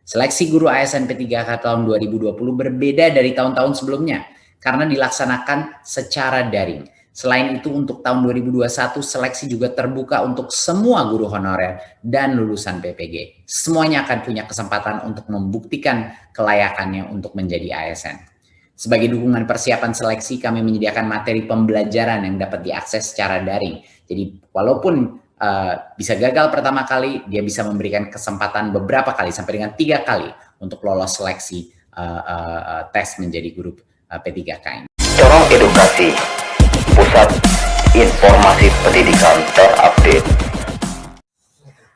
Seleksi guru ASN P3K tahun 2020 berbeda dari tahun-tahun sebelumnya karena dilaksanakan secara daring. Selain itu untuk tahun 2021 seleksi juga terbuka untuk semua guru honorer dan lulusan PPG. Semuanya akan punya kesempatan untuk membuktikan kelayakannya untuk menjadi ASN. Sebagai dukungan persiapan seleksi, kami menyediakan materi pembelajaran yang dapat diakses secara daring. Jadi walaupun bisa gagal pertama kali, dia bisa memberikan kesempatan beberapa kali sampai dengan 3 kali untuk lolos seleksi tes menjadi guru P3K ini. Corong Edukasi, pusat informasi pendidikan terupdate.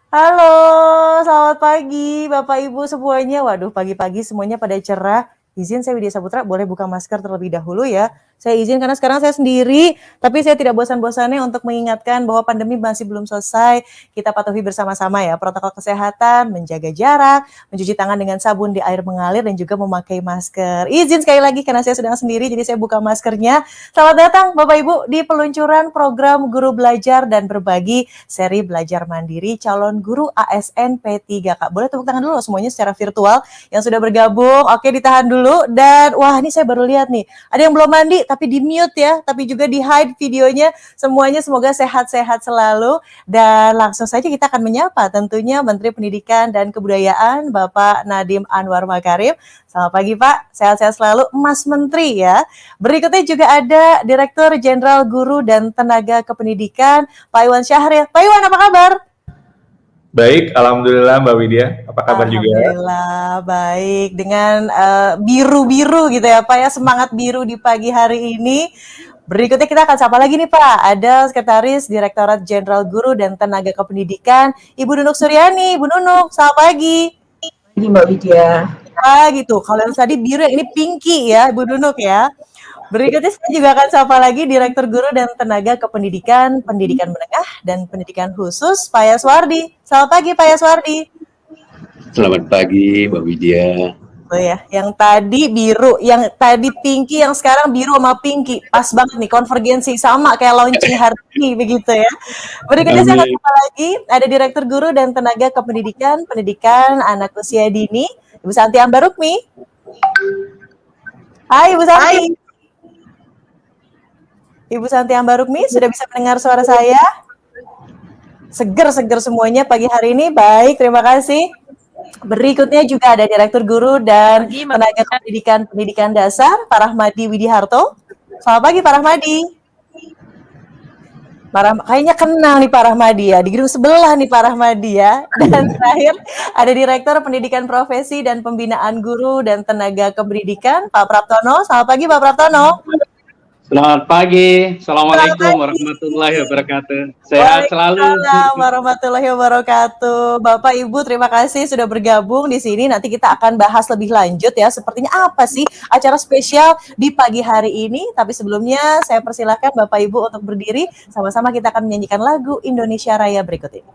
Halo, selamat pagi Bapak Ibu semuanya. Waduh, pagi-pagi semuanya pada cerah. Izin saya Widya Saputra, boleh buka masker terlebih dahulu ya. Saya izin karena sekarang saya sendiri, tapi saya tidak bosan-bosannya untuk mengingatkan bahwa pandemi masih belum selesai. Kita patuhi bersama-sama ya protokol kesehatan, menjaga jarak, mencuci tangan dengan sabun di air mengalir dan juga memakai masker. Izin sekali lagi karena saya sedang sendiri, jadi saya buka maskernya. Selamat datang Bapak Ibu di peluncuran program Guru Belajar dan Berbagi seri Belajar Mandiri calon guru ASN P3K. Boleh tepuk tangan dulu semuanya secara virtual yang sudah bergabung. Oke, ditahan dulu. Dan wah, ini saya baru lihat nih, ada yang belum mandi tapi di mute ya, tapi juga di hide videonya. Semuanya semoga sehat-sehat selalu. Dan langsung saja kita akan menyapa tentunya Menteri Pendidikan dan Kebudayaan Bapak Nadiem Anwar Makarim. Selamat pagi Pak, sehat-sehat selalu Mas Menteri ya. Berikutnya juga ada Direktur Jenderal Guru dan Tenaga Kependidikan Pak Iwan Syahril. Pak Iwan, apa kabar? Baik, alhamdulillah Mbak Widya. Apa kabar juga? Alhamdulillah baik, dengan biru-biru gitu ya Pak ya, semangat biru di pagi hari ini. Berikutnya kita akan sapa lagi nih Pak, ada Sekretaris Direktorat Jenderal Guru dan Tenaga Kependidikan Ibu Nunuk Suryani. Ibu Nunuk, selamat pagi. Ini Mbak Widya. Gitu, kalau yang tadi biru, yang ini pinky ya Ibu Nunuk ya. Berikutnya saya juga akan sapa lagi Direktur Guru dan Tenaga Kependidikan, Pendidikan Menengah dan Pendidikan Khusus, Pak Yaswardi. Selamat pagi Pak Yaswardi. Selamat pagi Mbak Widya. Oh ya, yang tadi biru, yang tadi pinky, yang sekarang biru sama pinky. Pas banget nih, konvergensi sama kayak launching hari ini begitu ya. Berikutnya saya akan sapa lagi, ada Direktur Guru dan Tenaga Kependidikan, Pendidikan Anak Usia Dini, Ibu Santi Ambarukmi. Hai Ibu Santi. Hai. Ibu Santi Ambarukmi, sudah bisa mendengar suara saya? Seger-seger semuanya pagi hari ini. Baik, terima kasih. Berikutnya juga ada Direktur Guru dan Tenaga Pendidikan Pendidikan Dasar, Pak Rahmadi Widiharto. Selamat pagi Pak Rahmadi. Kayaknya kenal nih Pak Rahmadi ya, di gedung sebelah nih Pak Rahmadi ya. Dan terakhir ada Direktur Pendidikan Profesi dan Pembinaan Guru dan Tenaga Kependidikan, Pak Praptono. Selamat pagi Pak Praptono. Selamat pagi, Assalamualaikum warahmatullahi wabarakatuh. Sehat selalu. Waalaikumsalam warahmatullahi wabarakatuh. Bapak Ibu, terima kasih sudah bergabung di sini. Nanti kita akan bahas lebih lanjut ya. Sepertinya apa sih acara spesial di pagi hari ini? Tapi sebelumnya saya persilakan Bapak Ibu untuk berdiri. Sama-sama kita akan menyanyikan lagu Indonesia Raya berikut ini.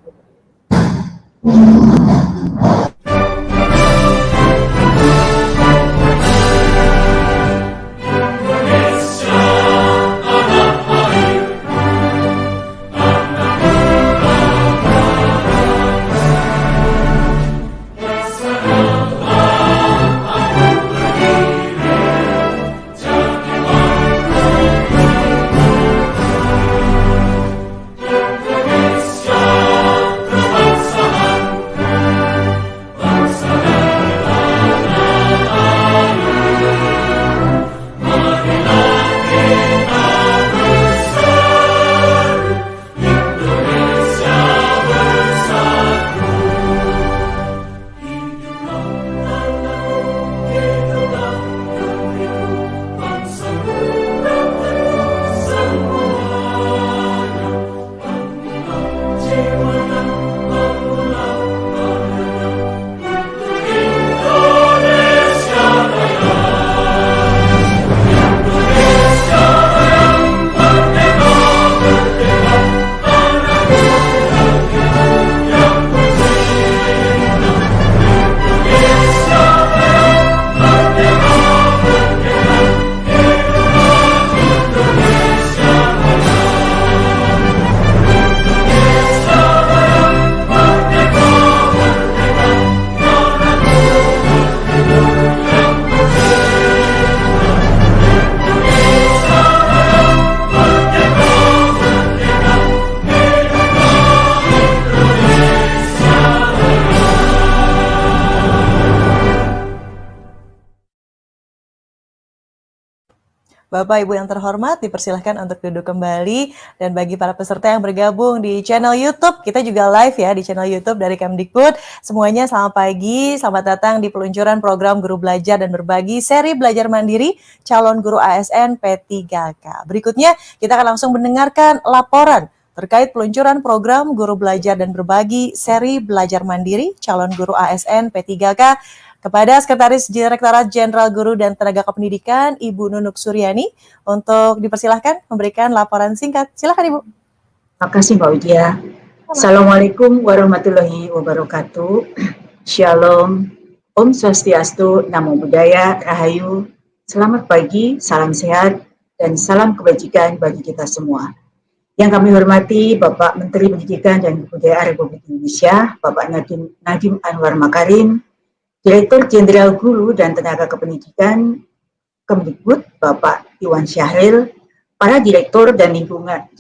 Bapak Ibu yang terhormat, dipersilahkan untuk duduk kembali. Dan bagi para peserta yang bergabung di channel YouTube, kita juga live ya di channel YouTube dari Kemdikbud. Semuanya selamat pagi, selamat datang di peluncuran program Guru Belajar dan Berbagi seri Belajar Mandiri Calon Guru ASN P3K. Berikutnya kita akan langsung mendengarkan laporan terkait peluncuran program Guru Belajar dan Berbagi seri Belajar Mandiri Calon Guru ASN P3K kepada Sekretaris Direktorat Jenderal Guru dan Tenaga Kependidikan, Ibu Nunuk Suryani, untuk dipersilahkan memberikan laporan singkat. Silakan Ibu. Makasih Mbak Widya. Assalamualaikum warahmatullahi wabarakatuh. Shalom, Om Swastiastu, Namo Buddhaya, Rahayu. Selamat pagi, salam sehat, dan salam kebajikan bagi kita semua. Yang kami hormati Bapak Menteri Pendidikan dan Kebudayaan Republik Indonesia, Bapak Nadiem Anwar Makarim, Direktur Jenderal Guru dan Tenaga Kependidikan Kemdikbud, Bapak Iwan Syahril, para direktur dan di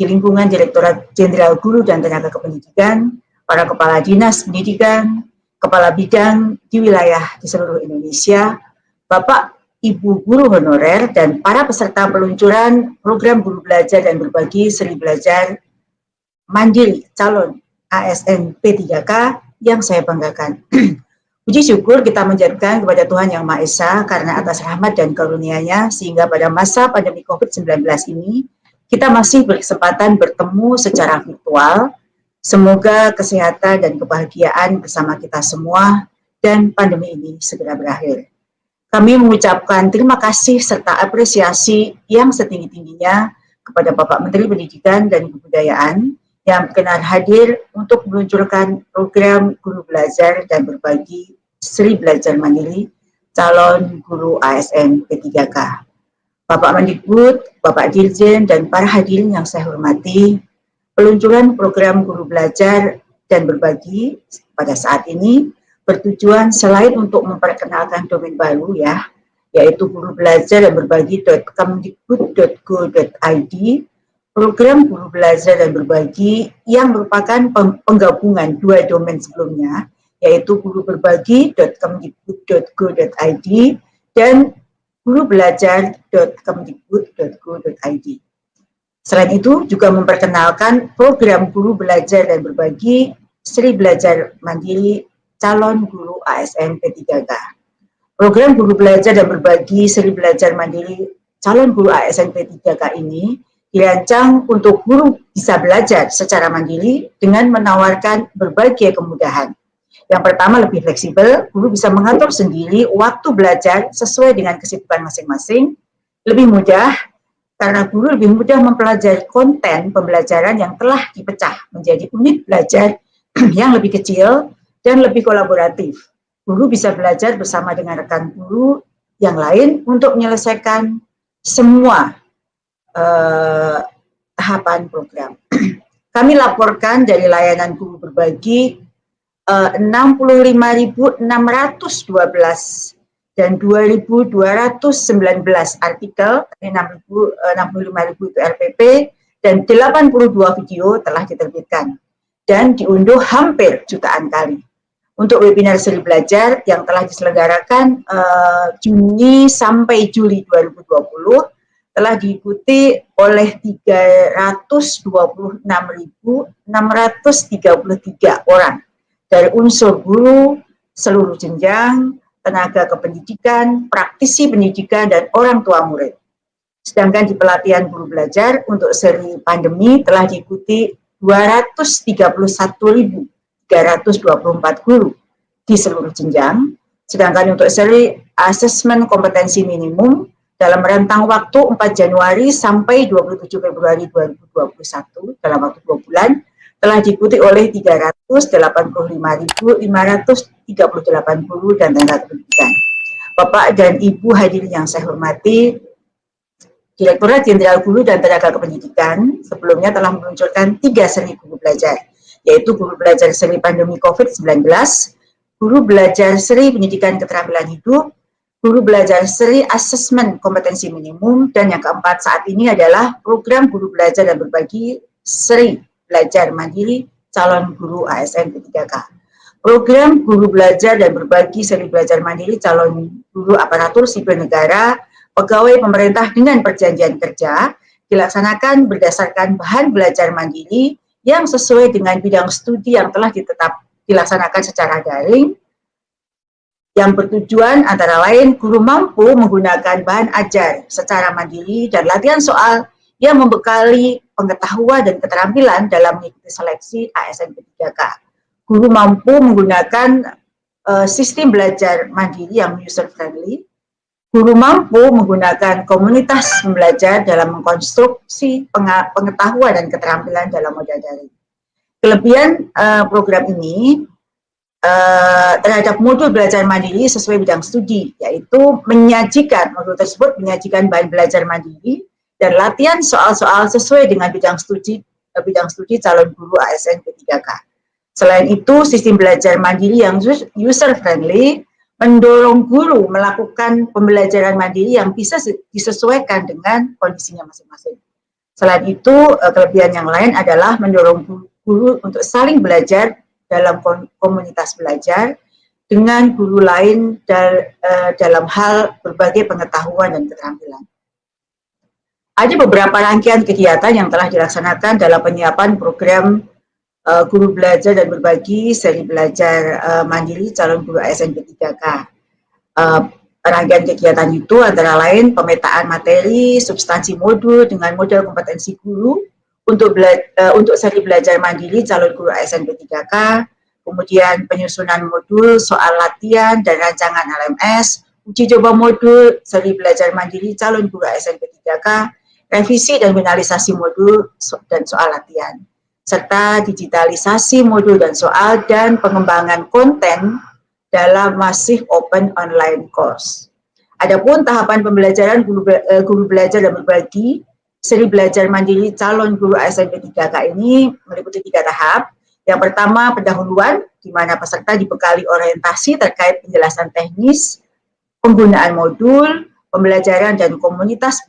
lingkungan Direktorat Jenderal Guru dan Tenaga Kependidikan, para kepala dinas pendidikan, kepala bidang di wilayah di seluruh Indonesia, Bapak Ibu guru honorer, dan para peserta peluncuran program Guru Belajar dan Berbagi seri Belajar Mandiri Calon ASN P3K yang saya banggakan. Puji syukur kita menjadikan kepada Tuhan Yang Maha Esa karena atas rahmat dan karunia-Nya sehingga pada masa pandemi COVID-19 ini kita masih berkesempatan bertemu secara virtual. Semoga kesehatan dan kebahagiaan bersama kita semua dan pandemi ini segera berakhir. Kami mengucapkan terima kasih serta apresiasi yang setinggi-tingginya kepada Bapak Menteri Pendidikan dan Kebudayaan yang berkenan hadir untuk meluncurkan program Guru Belajar dan Berbagi seri Belajar Mandiri Calon Guru ASN P3K. Bapak Mendikbud, Bapak Dirjen, dan para hadirin yang saya hormati, peluncuran program Guru Belajar dan Berbagi pada saat ini bertujuan selain untuk memperkenalkan domain baru ya, yaitu Guru Belajar dan Berbagi.kemdikbud.go.id, program Guru Belajar dan Berbagi yang merupakan penggabungan dua domain sebelumnya, yaitu guruberbagi.kemdikbud.go.id dan gurubelajar.kemdikbud.go.id. Selain itu, juga memperkenalkan program Guru Belajar dan Berbagi seri Belajar Mandiri Calon Guru ASN P3K. Program Guru Belajar dan Berbagi seri Belajar Mandiri Calon Guru ASN P3K ini dirancang untuk guru bisa belajar secara mandiri dengan menawarkan berbagai kemudahan. Yang pertama, lebih fleksibel, guru bisa mengatur sendiri waktu belajar sesuai dengan kesibukan masing-masing. Lebih mudah, karena guru lebih mudah mempelajari konten pembelajaran yang telah dipecah menjadi unit belajar yang lebih kecil dan lebih kolaboratif. Guru bisa belajar bersama dengan rekan guru yang lain untuk menyelesaikan semua tahapan program. Kami laporkan dari layanan Guru Berbagi 65.612 dan 2.219 artikel, 65.000 itu RPP, dan 82 video telah diterbitkan dan diunduh hampir jutaan kali. Untuk webinar seri belajar yang telah diselenggarakan Juni sampai Juli 2020 telah diikuti oleh 326.633 orang dari unsur guru, seluruh jenjang, tenaga kependidikan, praktisi pendidikan, dan orang tua murid. Sedangkan di pelatihan guru belajar untuk seri pandemi telah diikuti 231.324 guru di seluruh jenjang. Sedangkan untuk seri asesmen kompetensi minimum dalam rentang waktu 4 Januari sampai 27 Februari 2021 dalam waktu 2 bulan, telah diikuti oleh 385.538 guru dan tenaga pendidikan. Bapak dan Ibu hadirin yang saya hormati, Direktorat Jenderal Guru dan Tenaga Kependidikan sebelumnya telah meluncurkan 3 seri guru belajar, yaitu Guru Belajar seri Pandemi COVID-19, Guru Belajar seri Pendidikan Keterampilan Hidup, Guru Belajar seri Asesmen Kompetensi Minimum, dan yang keempat saat ini adalah Program Guru Belajar dan Berbagi seri Belajar Mandiri Calon Guru ASN P3K. Program Guru Belajar dan Berbagi seri Belajar Mandiri Calon Guru Aparatur Sipil Negara pegawai pemerintah dengan perjanjian kerja dilaksanakan berdasarkan bahan belajar mandiri yang sesuai dengan bidang studi yang telah dilaksanakan secara daring, yang bertujuan antara lain guru mampu menggunakan bahan ajar secara mandiri dan latihan soal yang membekali pengetahuan dan keterampilan dalam mengikuti seleksi ASN P3K. Guru mampu menggunakan sistem belajar mandiri yang user-friendly. Guru mampu menggunakan komunitas belajar dalam mengkonstruksi pengetahuan dan keterampilan dalam modal daring. Kelebihan program ini terhadap modul belajar mandiri sesuai bidang studi, yaitu modul tersebut menyajikan bahan belajar mandiri dan latihan soal-soal sesuai dengan bidang studi calon guru ASN P3K. Selain itu, sistem belajar mandiri yang user-friendly mendorong guru melakukan pembelajaran mandiri yang bisa disesuaikan dengan kondisinya masing-masing. Selain itu, kelebihan yang lain adalah mendorong guru untuk saling belajar dalam komunitas belajar dengan guru lain dalam hal berbagai pengetahuan dan keterampilan. Ada beberapa rangkaian kegiatan yang telah dilaksanakan dalam penyiapan program guru belajar dan berbagi seri belajar mandiri calon guru ASN P3K. Rangkaian kegiatan itu antara lain pemetaan materi, substansi modul dengan model kompetensi guru untuk seri belajar mandiri calon guru ASN P3K, kemudian penyusunan modul, soal latihan dan rancangan LMS, uji coba modul seri belajar mandiri calon guru ASN P3K, revisi dan finalisasi modul dan soal latihan, serta digitalisasi modul dan soal dan pengembangan konten dalam masif open online course. Adapun tahapan pembelajaran guru belajar dan berbagi seri belajar mandiri calon guru ASN P3K ini meliputi 3 tahap. Yang pertama, pendahuluan, di mana peserta dibekali orientasi terkait penjelasan teknis, penggunaan modul, pembelajaran dan komunitas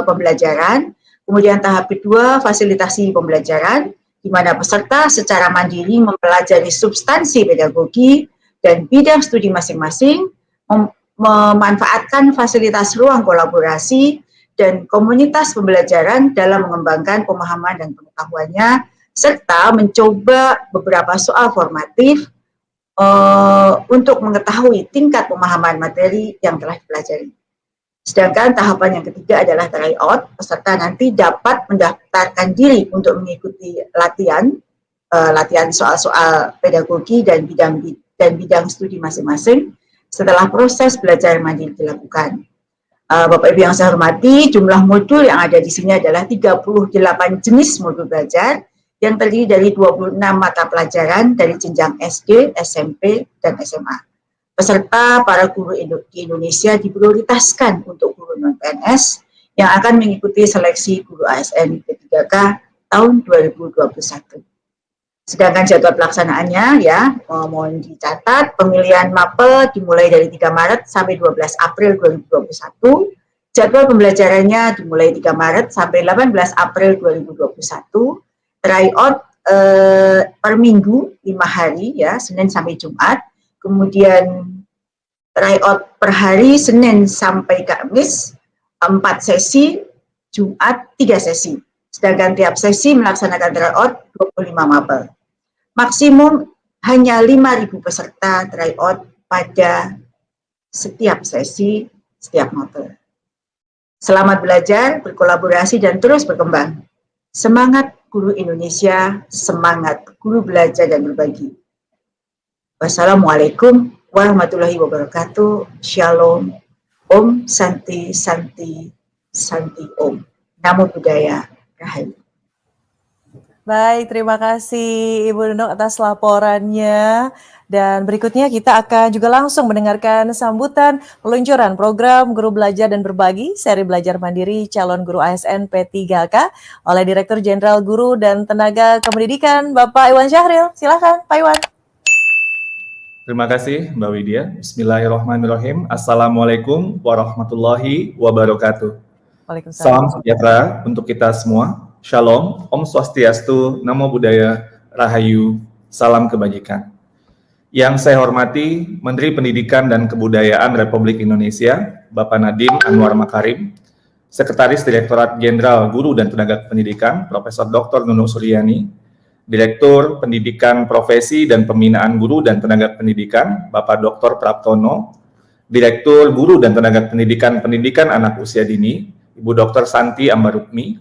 pembelajaran. Kemudian tahap kedua, fasilitasi pembelajaran, di mana peserta secara mandiri mempelajari substansi pedagogi dan bidang studi masing-masing, memanfaatkan fasilitas ruang kolaborasi dan komunitas pembelajaran dalam mengembangkan pemahaman dan pengetahuannya, serta mencoba beberapa soal formatif untuk mengetahui tingkat pemahaman materi yang telah dipelajari. Sedangkan tahapan yang ketiga adalah tryout. Peserta nanti dapat mendaftarkan diri untuk mengikuti latihan soal-soal pedagogi dan bidang studi masing-masing setelah proses belajar mandiri dilakukan. Bapak Ibu yang saya hormati, jumlah modul yang ada di sini adalah 38 jenis modul belajar yang terdiri dari 26 mata pelajaran dari jenjang SD, SMP, dan SMA. Peserta para guru di Indonesia diprioritaskan untuk guru non-PNS yang akan mengikuti seleksi guru ASN P3K tahun 2021. Sedangkan jadwal pelaksanaannya ya, mohon dicatat, pemilihan mapel dimulai dari 3 Maret sampai 12 April 2021. Jadwal pembelajarannya dimulai 3 Maret sampai 18 April 2021. Tryout per minggu 5 hari ya, Senin sampai Jumat. Kemudian tryout per hari Senin sampai Kamis 4 sesi, Jumat 3 sesi. Sedangkan tiap sesi melaksanakan tryout 25 mapel. Maksimum hanya 5.000 peserta tryout pada setiap sesi, setiap mapel. Selamat belajar, berkolaborasi, dan terus berkembang. Semangat guru Indonesia, semangat guru belajar dan berbagi. Wassalamualaikum warahmatullahi wabarakatuh. Shalom. Om Santi Santi Santi Om. Namo Buddhaya. Rahayu. Baik, terima kasih Ibu Nunung atas laporannya. Dan berikutnya kita akan juga langsung mendengarkan sambutan peluncuran program Guru Belajar dan Berbagi seri belajar mandiri calon guru ASN P3K oleh Direktur Jenderal Guru dan Tenaga Kependidikan Bapak Iwan Syahril. Silakan Pak Iwan. Terima kasih Mbak Widya. Bismillahirrahmanirrahim. Assalamualaikum warahmatullahi wabarakatuh. Waalaikumsalam. Salam sejahtera untuk kita semua. Shalom, Om Swastiastu, Namo Buddhaya, Rahayu, salam kebajikan. Yang saya hormati Menteri Pendidikan dan Kebudayaan Republik Indonesia, Bapak Nadiem Anwar Makarim, Sekretaris Direktorat Jenderal Guru dan Tenaga Pendidikan, Profesor Dr. Nunung Suryani, Direktur Pendidikan Profesi dan Pembinaan Guru dan Tenaga Pendidikan, Bapak Dr. Praptono, Direktur Guru dan Tenaga Pendidikan Anak Usia Dini, Ibu Dr. Santi Ambarukmi,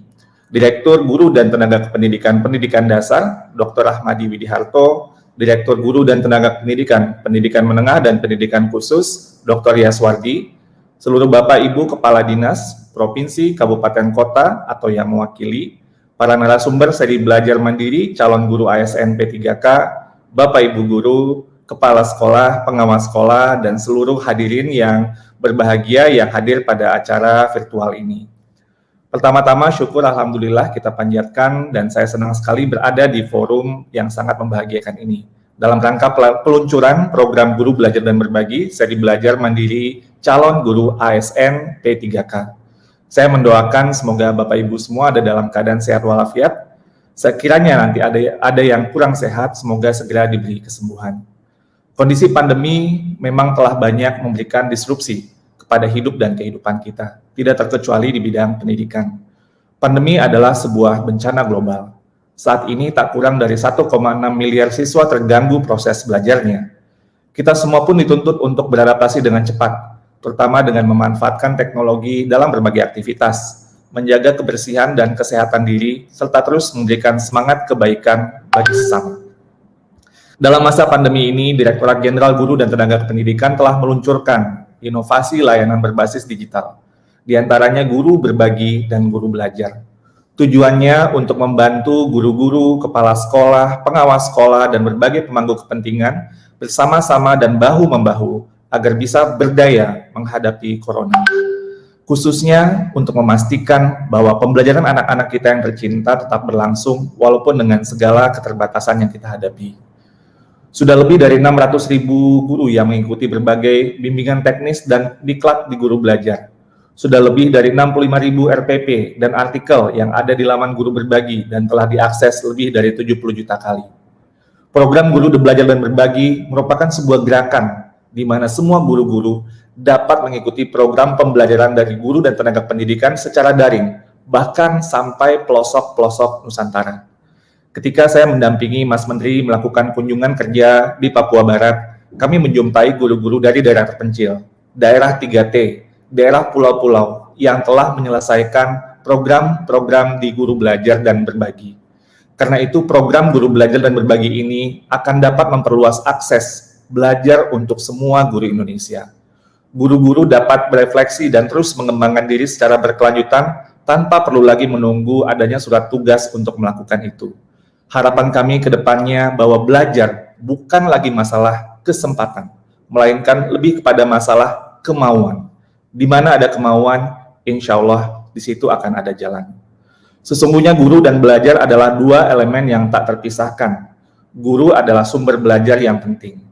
Direktur Guru dan Tenaga Pendidikan Dasar, Dr. Ahmadi Widiharto, Direktur Guru dan Tenaga Pendidikan Menengah dan Pendidikan Khusus, Dr. Yaswardi, seluruh Bapak Ibu Kepala Dinas, Provinsi, Kabupaten Kota, atau yang mewakili, para narasumber seri belajar mandiri, calon guru ASN P3K, Bapak Ibu Guru, Kepala Sekolah, Pengawas Sekolah, dan seluruh hadirin yang berbahagia yang hadir pada acara virtual ini. Pertama-tama syukur Alhamdulillah kita panjatkan dan saya senang sekali berada di forum yang sangat membahagiakan ini. Dalam rangka peluncuran program Guru Belajar dan Berbagi, seri belajar mandiri calon guru ASN P3K. Saya mendoakan semoga Bapak Ibu semua ada dalam keadaan sehat walafiat. Sekiranya nanti ada yang kurang sehat, semoga segera diberi kesembuhan. Kondisi pandemi memang telah banyak memberikan disrupsi kepada hidup dan kehidupan kita, tidak terkecuali di bidang pendidikan. Pandemi adalah sebuah bencana global. Saat ini tak kurang dari 1,6 miliar siswa terganggu proses belajarnya. Kita semua pun dituntut untuk beradaptasi dengan cepat, terutama dengan memanfaatkan teknologi dalam berbagai aktivitas, menjaga kebersihan dan kesehatan diri, serta terus memberikan semangat kebaikan bagi sesama. Dalam masa pandemi ini, Direktorat Jenderal Guru dan Tenaga Pendidikan telah meluncurkan inovasi layanan berbasis digital, di antaranya Guru Berbagi dan Guru Belajar. Tujuannya untuk membantu guru-guru, kepala sekolah, pengawas sekolah, dan berbagai pemangku kepentingan bersama-sama dan bahu-membahu agar bisa berdaya menghadapi corona. Khususnya untuk memastikan bahwa pembelajaran anak-anak kita yang tercinta tetap berlangsung walaupun dengan segala keterbatasan yang kita hadapi. Sudah lebih dari 600.000 guru yang mengikuti berbagai bimbingan teknis dan diklat di Guru Belajar. Sudah lebih dari 65.000 RPP dan artikel yang ada di laman Guru Berbagi dan telah diakses lebih dari 70 juta kali. Program Guru Belajar dan Berbagi merupakan sebuah gerakan di mana semua guru-guru dapat mengikuti program pembelajaran dari guru dan tenaga pendidikan secara daring, bahkan sampai pelosok-pelosok Nusantara. Ketika saya mendampingi Mas Menteri melakukan kunjungan kerja di Papua Barat, kami menjumpai guru-guru dari daerah terpencil, daerah 3T, daerah pulau-pulau yang telah menyelesaikan program-program di Guru Belajar dan Berbagi. Karena itu program Guru Belajar dan Berbagi ini akan dapat memperluas akses belajar untuk semua guru Indonesia. Guru-guru dapat berefleksi dan terus mengembangkan diri secara berkelanjutan tanpa perlu lagi menunggu adanya surat tugas untuk melakukan itu. Harapan kami ke depannya bahwa belajar bukan lagi masalah kesempatan, melainkan lebih kepada masalah kemauan. Di mana ada kemauan, insya Allah di situ akan ada jalan. Sesungguhnya guru dan belajar adalah dua elemen yang tak terpisahkan. Guru adalah sumber belajar yang penting.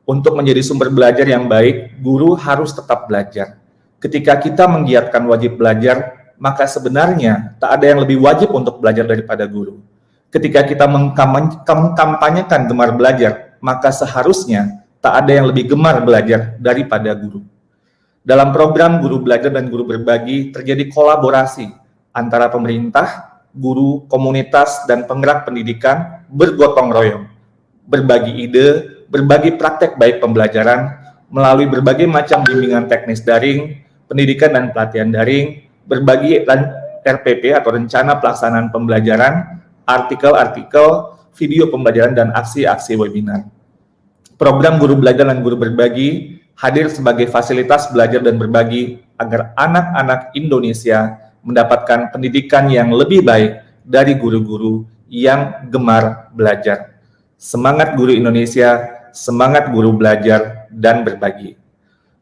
Untuk menjadi sumber belajar yang baik, guru harus tetap belajar. Ketika kita menggiatkan wajib belajar, maka sebenarnya tak ada yang lebih wajib untuk belajar daripada guru. Ketika kita mengkampanyekan gemar belajar, maka seharusnya tak ada yang lebih gemar belajar daripada guru. Dalam program Guru Belajar dan Guru Berbagi terjadi kolaborasi antara pemerintah, guru, komunitas, dan penggerak pendidikan bergotong royong, berbagi ide, berbagi praktek baik pembelajaran, melalui berbagai macam bimbingan teknis daring, pendidikan dan pelatihan daring, berbagi RPP atau rencana pelaksanaan pembelajaran, artikel-artikel, video pembelajaran, dan aksi-aksi webinar. Program Guru Belajar dan Guru Berbagi hadir sebagai fasilitas belajar dan berbagi agar anak-anak Indonesia mendapatkan pendidikan yang lebih baik dari guru-guru yang gemar belajar. Semangat guru Indonesia, semangat guru belajar dan berbagi.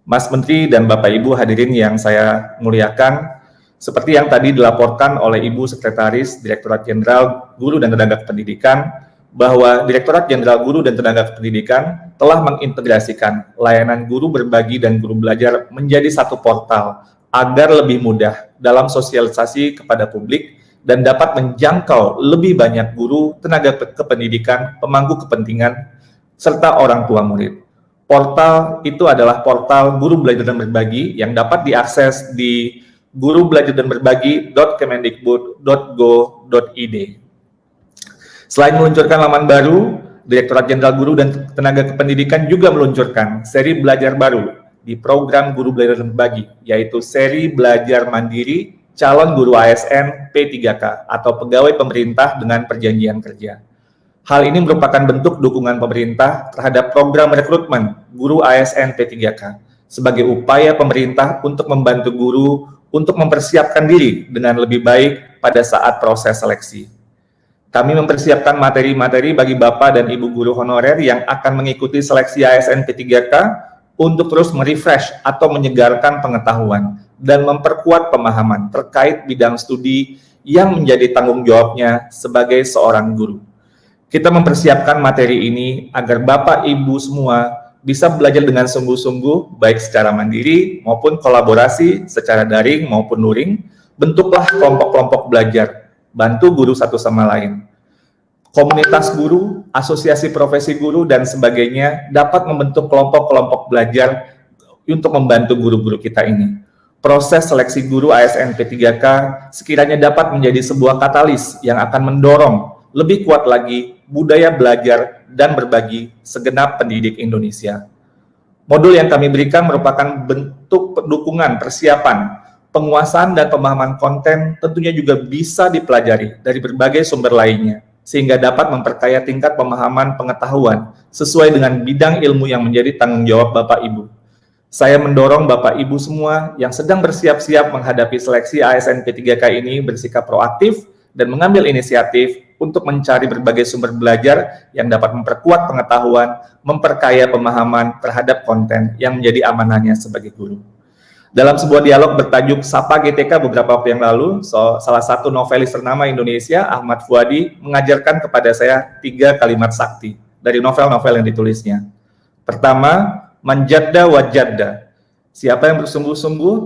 Mas Menteri dan Bapak Ibu hadirin yang saya muliakan, seperti yang tadi dilaporkan oleh Ibu Sekretaris Direktorat Jenderal Guru dan Tenaga Pendidikan, bahwa Direktorat Jenderal Guru dan Tenaga Pendidikan telah mengintegrasikan layanan Guru Berbagi dan Guru Belajar menjadi satu portal agar lebih mudah dalam sosialisasi kepada publik dan dapat menjangkau lebih banyak guru, tenaga kependidikan, pemangku kepentingan, serta orang tua murid. Portal itu adalah portal Guru Belajar dan Berbagi yang dapat diakses di gurubelajardanberbagi.kemendikbud.go.id. Selain meluncurkan laman baru, Direktorat Jenderal Guru dan Tenaga Kependidikan juga meluncurkan seri belajar baru di program Guru Belajar dan Berbagi, yaitu seri Belajar Mandiri Calon Guru ASN P3K atau Pegawai Pemerintah dengan Perjanjian Kerja. Hal ini merupakan bentuk dukungan pemerintah terhadap program rekrutmen guru ASN P3K sebagai upaya pemerintah untuk membantu guru untuk mempersiapkan diri dengan lebih baik pada saat proses seleksi. Kami mempersiapkan materi-materi bagi Bapak dan Ibu guru honorer yang akan mengikuti seleksi ASN P3K untuk terus merefresh atau menyegarkan pengetahuan dan memperkuat pemahaman terkait bidang studi yang menjadi tanggung jawabnya sebagai seorang guru. Kita mempersiapkan materi ini agar Bapak Ibu semua bisa belajar dengan sungguh-sungguh, baik secara mandiri maupun kolaborasi secara daring maupun luring. Bentuklah kelompok-kelompok belajar, bantu guru satu sama lain. Komunitas guru, asosiasi profesi guru, dan sebagainya dapat membentuk kelompok-kelompok belajar untuk membantu guru-guru kita ini. Proses seleksi guru ASN P3K sekiranya dapat menjadi sebuah katalis yang akan mendorong lebih kuat lagi budaya belajar dan berbagi segenap pendidik Indonesia. Modul yang kami berikan merupakan bentuk dukungan persiapan, penguasaan dan pemahaman konten tentunya juga bisa dipelajari dari berbagai sumber lainnya, sehingga dapat memperkaya tingkat pemahaman pengetahuan sesuai dengan bidang ilmu yang menjadi tanggung jawab Bapak Ibu. Saya mendorong Bapak Ibu semua yang sedang bersiap-siap menghadapi seleksi ASN P3K ini bersikap proaktif dan mengambil inisiatif untuk mencari berbagai sumber belajar yang dapat memperkuat pengetahuan, memperkaya pemahaman terhadap konten yang menjadi amanahnya sebagai guru. Dalam sebuah dialog bertajuk Sapa GTK beberapa waktu yang lalu, salah satu novelis ternama Indonesia, Ahmad Fuadi, mengajarkan kepada saya 3 kalimat sakti dari novel-novel yang ditulisnya. Pertama, manjadda wajadda. Siapa yang bersungguh-sungguh,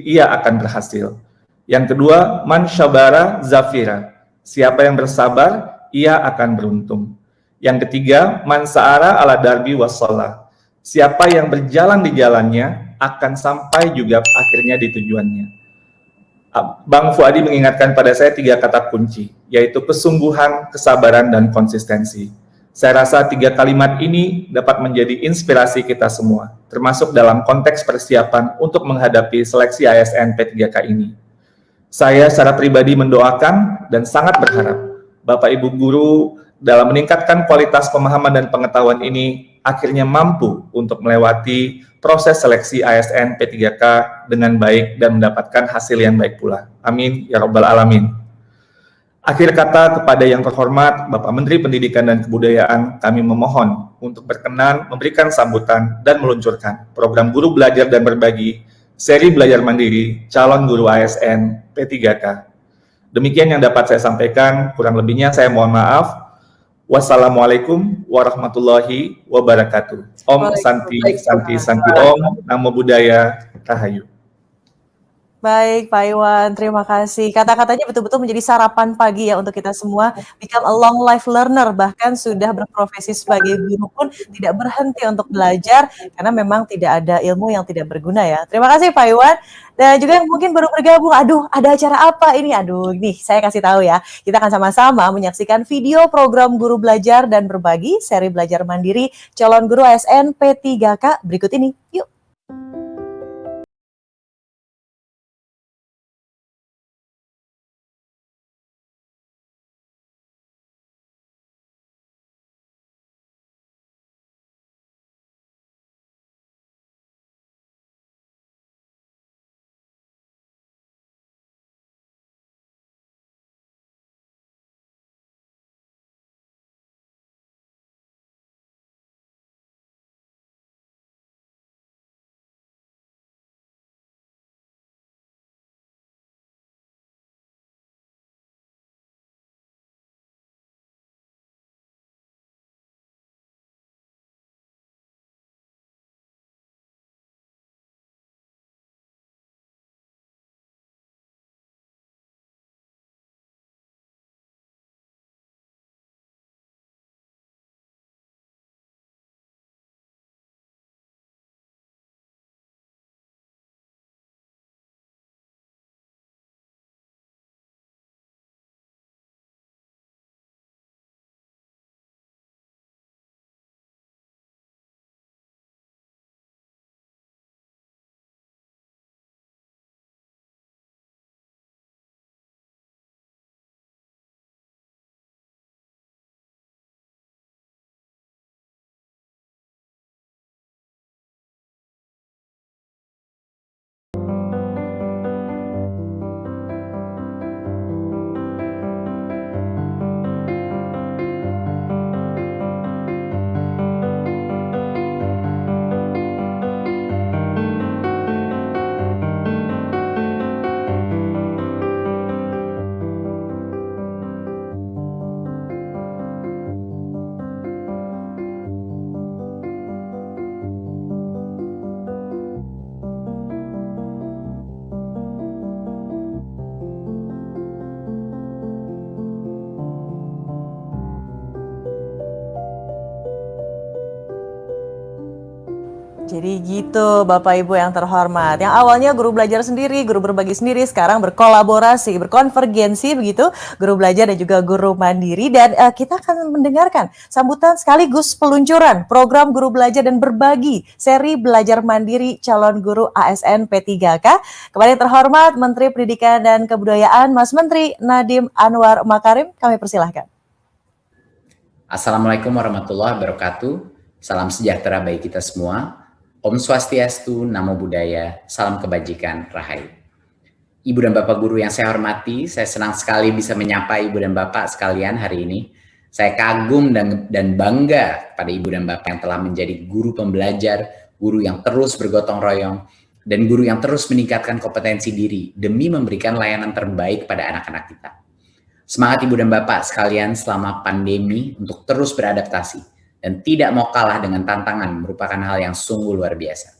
ia akan berhasil. Yang kedua, man syabara zafira. Siapa yang bersabar, ia akan beruntung. Yang ketiga, man sa'ara ala darbi wassalah. Siapa yang berjalan di jalannya, akan sampai juga akhirnya di tujuannya. Bang Fuadi mengingatkan pada saya 3 kata kunci, yaitu kesungguhan, kesabaran, dan konsistensi. Saya rasa 3 kalimat ini dapat menjadi inspirasi kita semua, termasuk dalam konteks persiapan untuk menghadapi seleksi ASN P3K ini. Saya secara pribadi mendoakan dan sangat berharap Bapak Ibu guru dalam meningkatkan kualitas pemahaman dan pengetahuan ini akhirnya mampu untuk melewati proses seleksi ASN P3K dengan baik dan mendapatkan hasil yang baik pula. Amin, ya Rabbal Alamin. Akhir kata kepada yang terhormat Bapak Menteri Pendidikan dan Kebudayaan, kami memohon untuk berkenan memberikan sambutan dan meluncurkan program Guru Belajar dan Berbagi, seri belajar mandiri, calon guru ASN P3K. Demikian yang dapat saya sampaikan, kurang lebihnya saya mohon maaf. Wassalamualaikum warahmatullahi wabarakatuh. Om Santi Santi Santi Om, Namo Buddhaya, Rahayu. Baik, Pak Iwan, terima kasih. Kata-katanya betul-betul menjadi sarapan pagi ya untuk kita semua. Become a long life learner, bahkan sudah berprofesi sebagai guru pun tidak berhenti untuk belajar, karena memang tidak ada ilmu yang tidak berguna ya. Terima kasih Pak Iwan. Dan juga yang mungkin baru bergabung, aduh ada acara apa ini? Aduh, nih saya kasih tahu ya. Kita akan sama-sama menyaksikan video program Guru Belajar dan Berbagi, seri belajar mandiri, calon guru ASN P3K berikut ini. Yuk. Jadi gitu Bapak Ibu yang terhormat. Yang awalnya guru belajar sendiri, guru berbagi sendiri, sekarang berkolaborasi, berkonvergensi begitu, guru belajar dan juga guru mandiri. Dan kita akan mendengarkan sambutan sekaligus peluncuran program guru belajar dan berbagi seri belajar mandiri calon guru ASN P3K. Kepada yang terhormat Menteri Pendidikan dan Kebudayaan, Mas Menteri Nadiem Anwar Makarim, kami persilahkan. Assalamualaikum warahmatullahi wabarakatuh. Salam sejahtera bagi kita semua. Om Swastiastu, Namo Buddhaya, salam kebajikan, Rahayu. Ibu dan Bapak guru yang saya hormati, saya senang sekali bisa menyapa Ibu dan Bapak sekalian hari ini. Saya kagum dan bangga pada Ibu dan Bapak yang telah menjadi guru pembelajar, guru yang terus bergotong royong, dan guru yang terus meningkatkan kompetensi diri demi memberikan layanan terbaik pada anak-anak kita. Semangat Ibu dan Bapak sekalian selama pandemi untuk terus beradaptasi dan tidak mau kalah dengan tantangan merupakan hal yang sungguh luar biasa.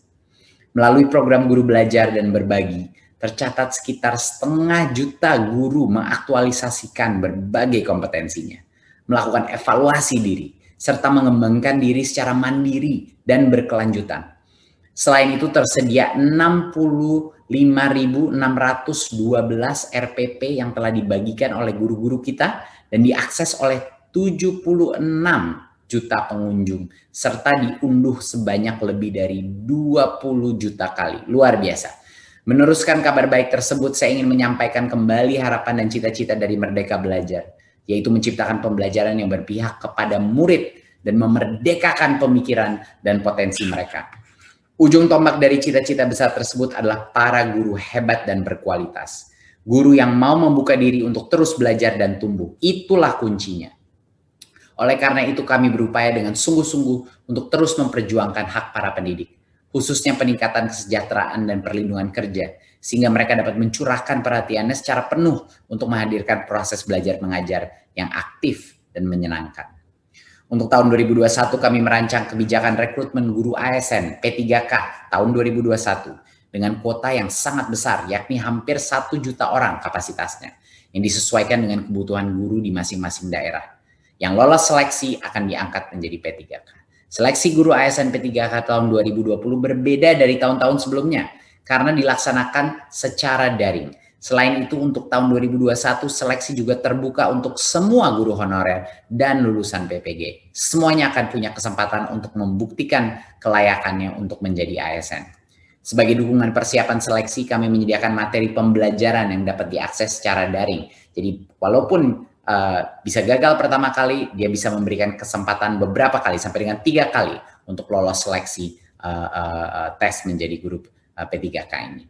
Melalui program guru belajar dan berbagi, tercatat sekitar 500 juta guru mengaktualisasikan berbagai kompetensinya, melakukan evaluasi diri, serta mengembangkan diri secara mandiri dan berkelanjutan. Selain itu tersedia 65.612 RPP yang telah dibagikan oleh guru-guru kita dan diakses oleh 76 juta pengunjung, serta diunduh sebanyak lebih dari 20 juta kali. Luar biasa. Meneruskan kabar baik tersebut, saya ingin menyampaikan kembali harapan dan cita-cita dari Merdeka Belajar, yaitu menciptakan pembelajaran yang berpihak kepada murid dan memerdekakan pemikiran dan potensi mereka. Ujung tombak dari cita-cita besar tersebut adalah para guru hebat dan berkualitas. Guru yang mau membuka diri untuk terus belajar dan tumbuh. Itulah kuncinya. Oleh karena itu kami berupaya dengan sungguh-sungguh untuk terus memperjuangkan hak para pendidik, khususnya peningkatan kesejahteraan dan perlindungan kerja, sehingga mereka dapat mencurahkan perhatiannya secara penuh untuk menghadirkan proses belajar mengajar yang aktif dan menyenangkan. Untuk tahun 2021 kami merancang kebijakan rekrutmen guru ASN P3K tahun 2021 dengan kuota yang sangat besar, yakni hampir 1 juta orang kapasitasnya, yang disesuaikan dengan kebutuhan guru di masing-masing daerah. Yang lolos seleksi akan diangkat menjadi P3K. Seleksi guru ASN P3K tahun 2020 berbeda dari tahun-tahun sebelumnya karena dilaksanakan secara daring. Selain itu untuk tahun 2021 seleksi juga terbuka untuk semua guru honorer dan lulusan PPG. Semuanya akan punya kesempatan untuk membuktikan kelayakannya untuk menjadi ASN. Sebagai dukungan persiapan seleksi, kami menyediakan materi pembelajaran yang dapat diakses secara daring. Jadi walaupun bisa gagal pertama kali, dia bisa memberikan kesempatan beberapa kali sampai dengan 3 kali untuk lolos seleksi tes menjadi guru P3K ini.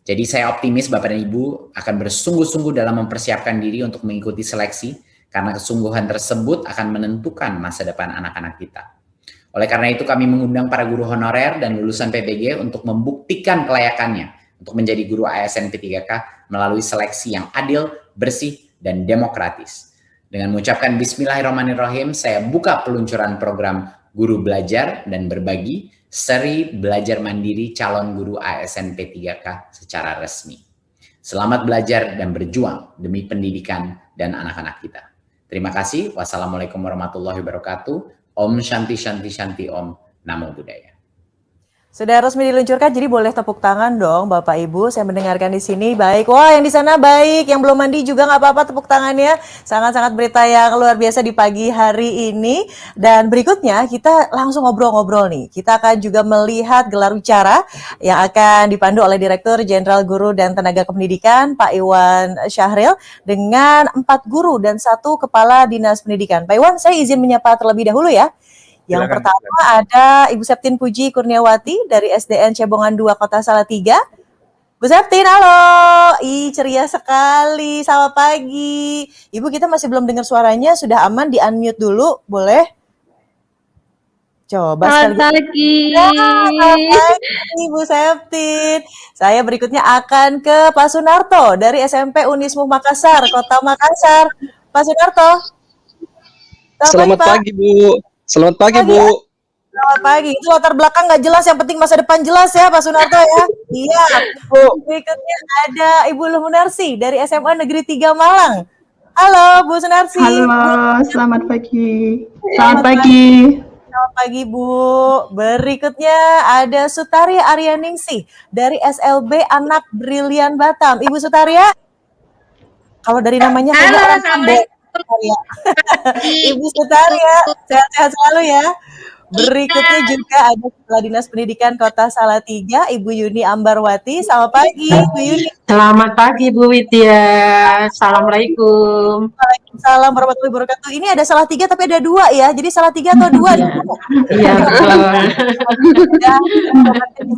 Jadi saya optimis Bapak dan Ibu akan bersungguh-sungguh dalam mempersiapkan diri untuk mengikuti seleksi karena kesungguhan tersebut akan menentukan masa depan anak-anak kita. Oleh karena itu kami mengundang para guru honorer dan lulusan PPG untuk membuktikan kelayakannya untuk menjadi guru ASN P3K melalui seleksi yang adil, bersih, dan demokratis. Dengan mengucapkan Bismillahirrahmanirrahim, saya buka peluncuran program Guru Belajar dan Berbagi, seri belajar mandiri calon guru ASN P3K secara resmi. Selamat belajar dan berjuang demi pendidikan dan anak-anak kita. Terima kasih. Wassalamualaikum warahmatullahi wabarakatuh. Om Shanti Shanti Shanti Om. Namo Buddhaya. Sudah resmi diluncurkan, jadi boleh tepuk tangan dong Bapak Ibu. Saya mendengarkan di sini baik. Wah, yang di sana baik, yang belum mandi juga nggak apa-apa tepuk tangannya. Sangat-sangat berita yang luar biasa di pagi hari ini. Dan berikutnya kita langsung ngobrol-ngobrol nih. Kita akan juga melihat gelar bicara yang akan dipandu oleh Direktur Jenderal Guru dan Tenaga Kependidikan Pak Iwan Syahril dengan 4 guru dan 1 Kepala Dinas Pendidikan. Pak Iwan, saya izin menyapa terlebih dahulu ya. Yang pertama ada Ibu Septin Puji Kurniawati dari SDN Cebongan 2 Kota Salatiga. Bu Septin, halo. Ceria sekali. Selamat pagi. Ibu, kita masih belum dengar suaranya. Sudah aman? Di-unmute dulu, boleh? Coba selamat pagi. Ya, selamat pagi, Bu Septin. Saya berikutnya akan ke Pak Sunarto dari SMP Unismu Makassar, Kota Makassar. Pak Sunarto. Selamat pagi, Bu. Selamat pagi, Bu. Selamat pagi. Itu latar belakang nggak jelas, yang penting masa depan jelas ya, Pak Sunarto ya. Iya. Berikutnya ada Ibu Lumunarsi dari SMA Negeri 3 Malang. Halo, Bu Sunarsi. Halo, selamat pagi. Selamat pagi. Selamat pagi Bu. Berikutnya ada Sutaria Aryaningsih dari SLB Anak Brilian Batam. Ibu Sutaria, kalau dari namanya Halo, kayaknya Assalamualaikum. Ibu Sutaria, sehat-sehat selalu ya. Berikutnya juga ada Kepala Dinas Pendidikan Kota Salatiga, Ibu Yuni Ambarwati. Selamat pagi, Ibu Yuni. Selamat pagi Bu Widya. Assalamualaikum. Waalaikumsalam warahmatullahi wabarakatuh. Ini ada Salatiga tapi ada 2 ya. Jadi Salatiga atau 2? Iya betul.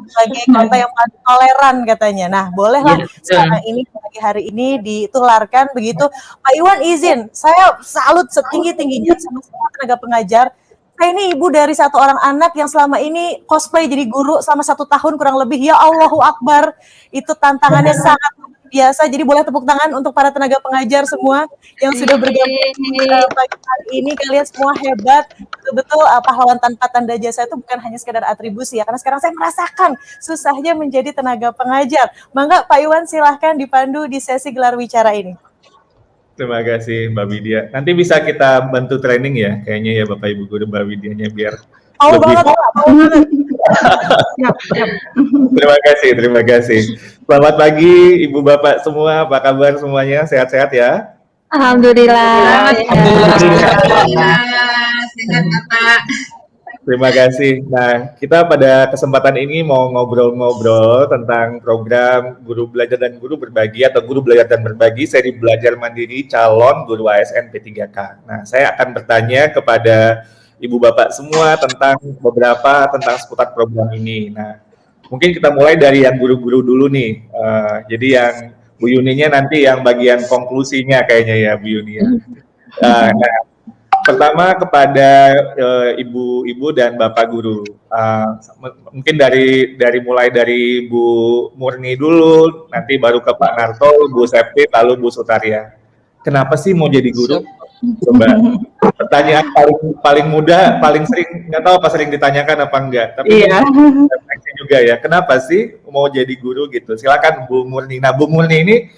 Sebagai kota yang paling toleran katanya. Nah, bolehlah sekarang ini pagi hari ini ditularkan begitu. Pak Iwan izin, saya salut setinggi-tingginya sama semua tenaga pengajar. Saya ini ibu dari satu orang anak yang selama ini cosplay jadi guru selama 1 tahun kurang lebih. Ya Allahu Akbar, itu tantangannya sangat luar biasa. Jadi boleh tepuk tangan untuk para tenaga pengajar semua yang sudah bergabung pagi hari ini. Kalian semua hebat, betul-betul pahlawan tanpa tanda jasa itu bukan hanya sekedar atribusi ya. Karena sekarang saya merasakan susahnya menjadi tenaga pengajar. Mangga Pak Iwan silahkan dipandu di sesi gelar wicara ini. Terima kasih Mbak Widya. Nanti bisa kita bantu training ya, kayaknya ya Bapak Ibu Guru Mbak Widyanya biar lebih. Terima kasih. Selamat pagi Ibu Bapak semua, apa kabar semuanya? Sehat-sehat ya? Alhamdulillah. Sehat Bapak. Terima kasih. Nah, kita pada kesempatan ini mau ngobrol-ngobrol tentang program Guru Belajar dan Guru Berbagi atau Guru Belajar dan Berbagi seri belajar mandiri calon guru ASN P3K. Nah, saya akan bertanya kepada Ibu Bapak semua tentang seputar program ini. Nah, mungkin kita mulai dari yang guru-guru dulu nih. Jadi yang Bu Yuninya nanti yang bagian konklusinya kayaknya ya Bu Yuni ya. Nah, pertama kepada ibu-ibu dan bapak guru, mungkin mulai dari Bu Murni dulu, nanti baru ke Pak Narto, Bu Septi, lalu Bu Sutaria. Kenapa sih mau jadi guru? Coba pertanyaan paling mudah, paling sering, nggak tahu apa sering ditanyakan apa enggak, tapi refleksi juga ya. Kenapa sih mau jadi guru gitu? Silakan Bu Murni. Nah Bu Murni ini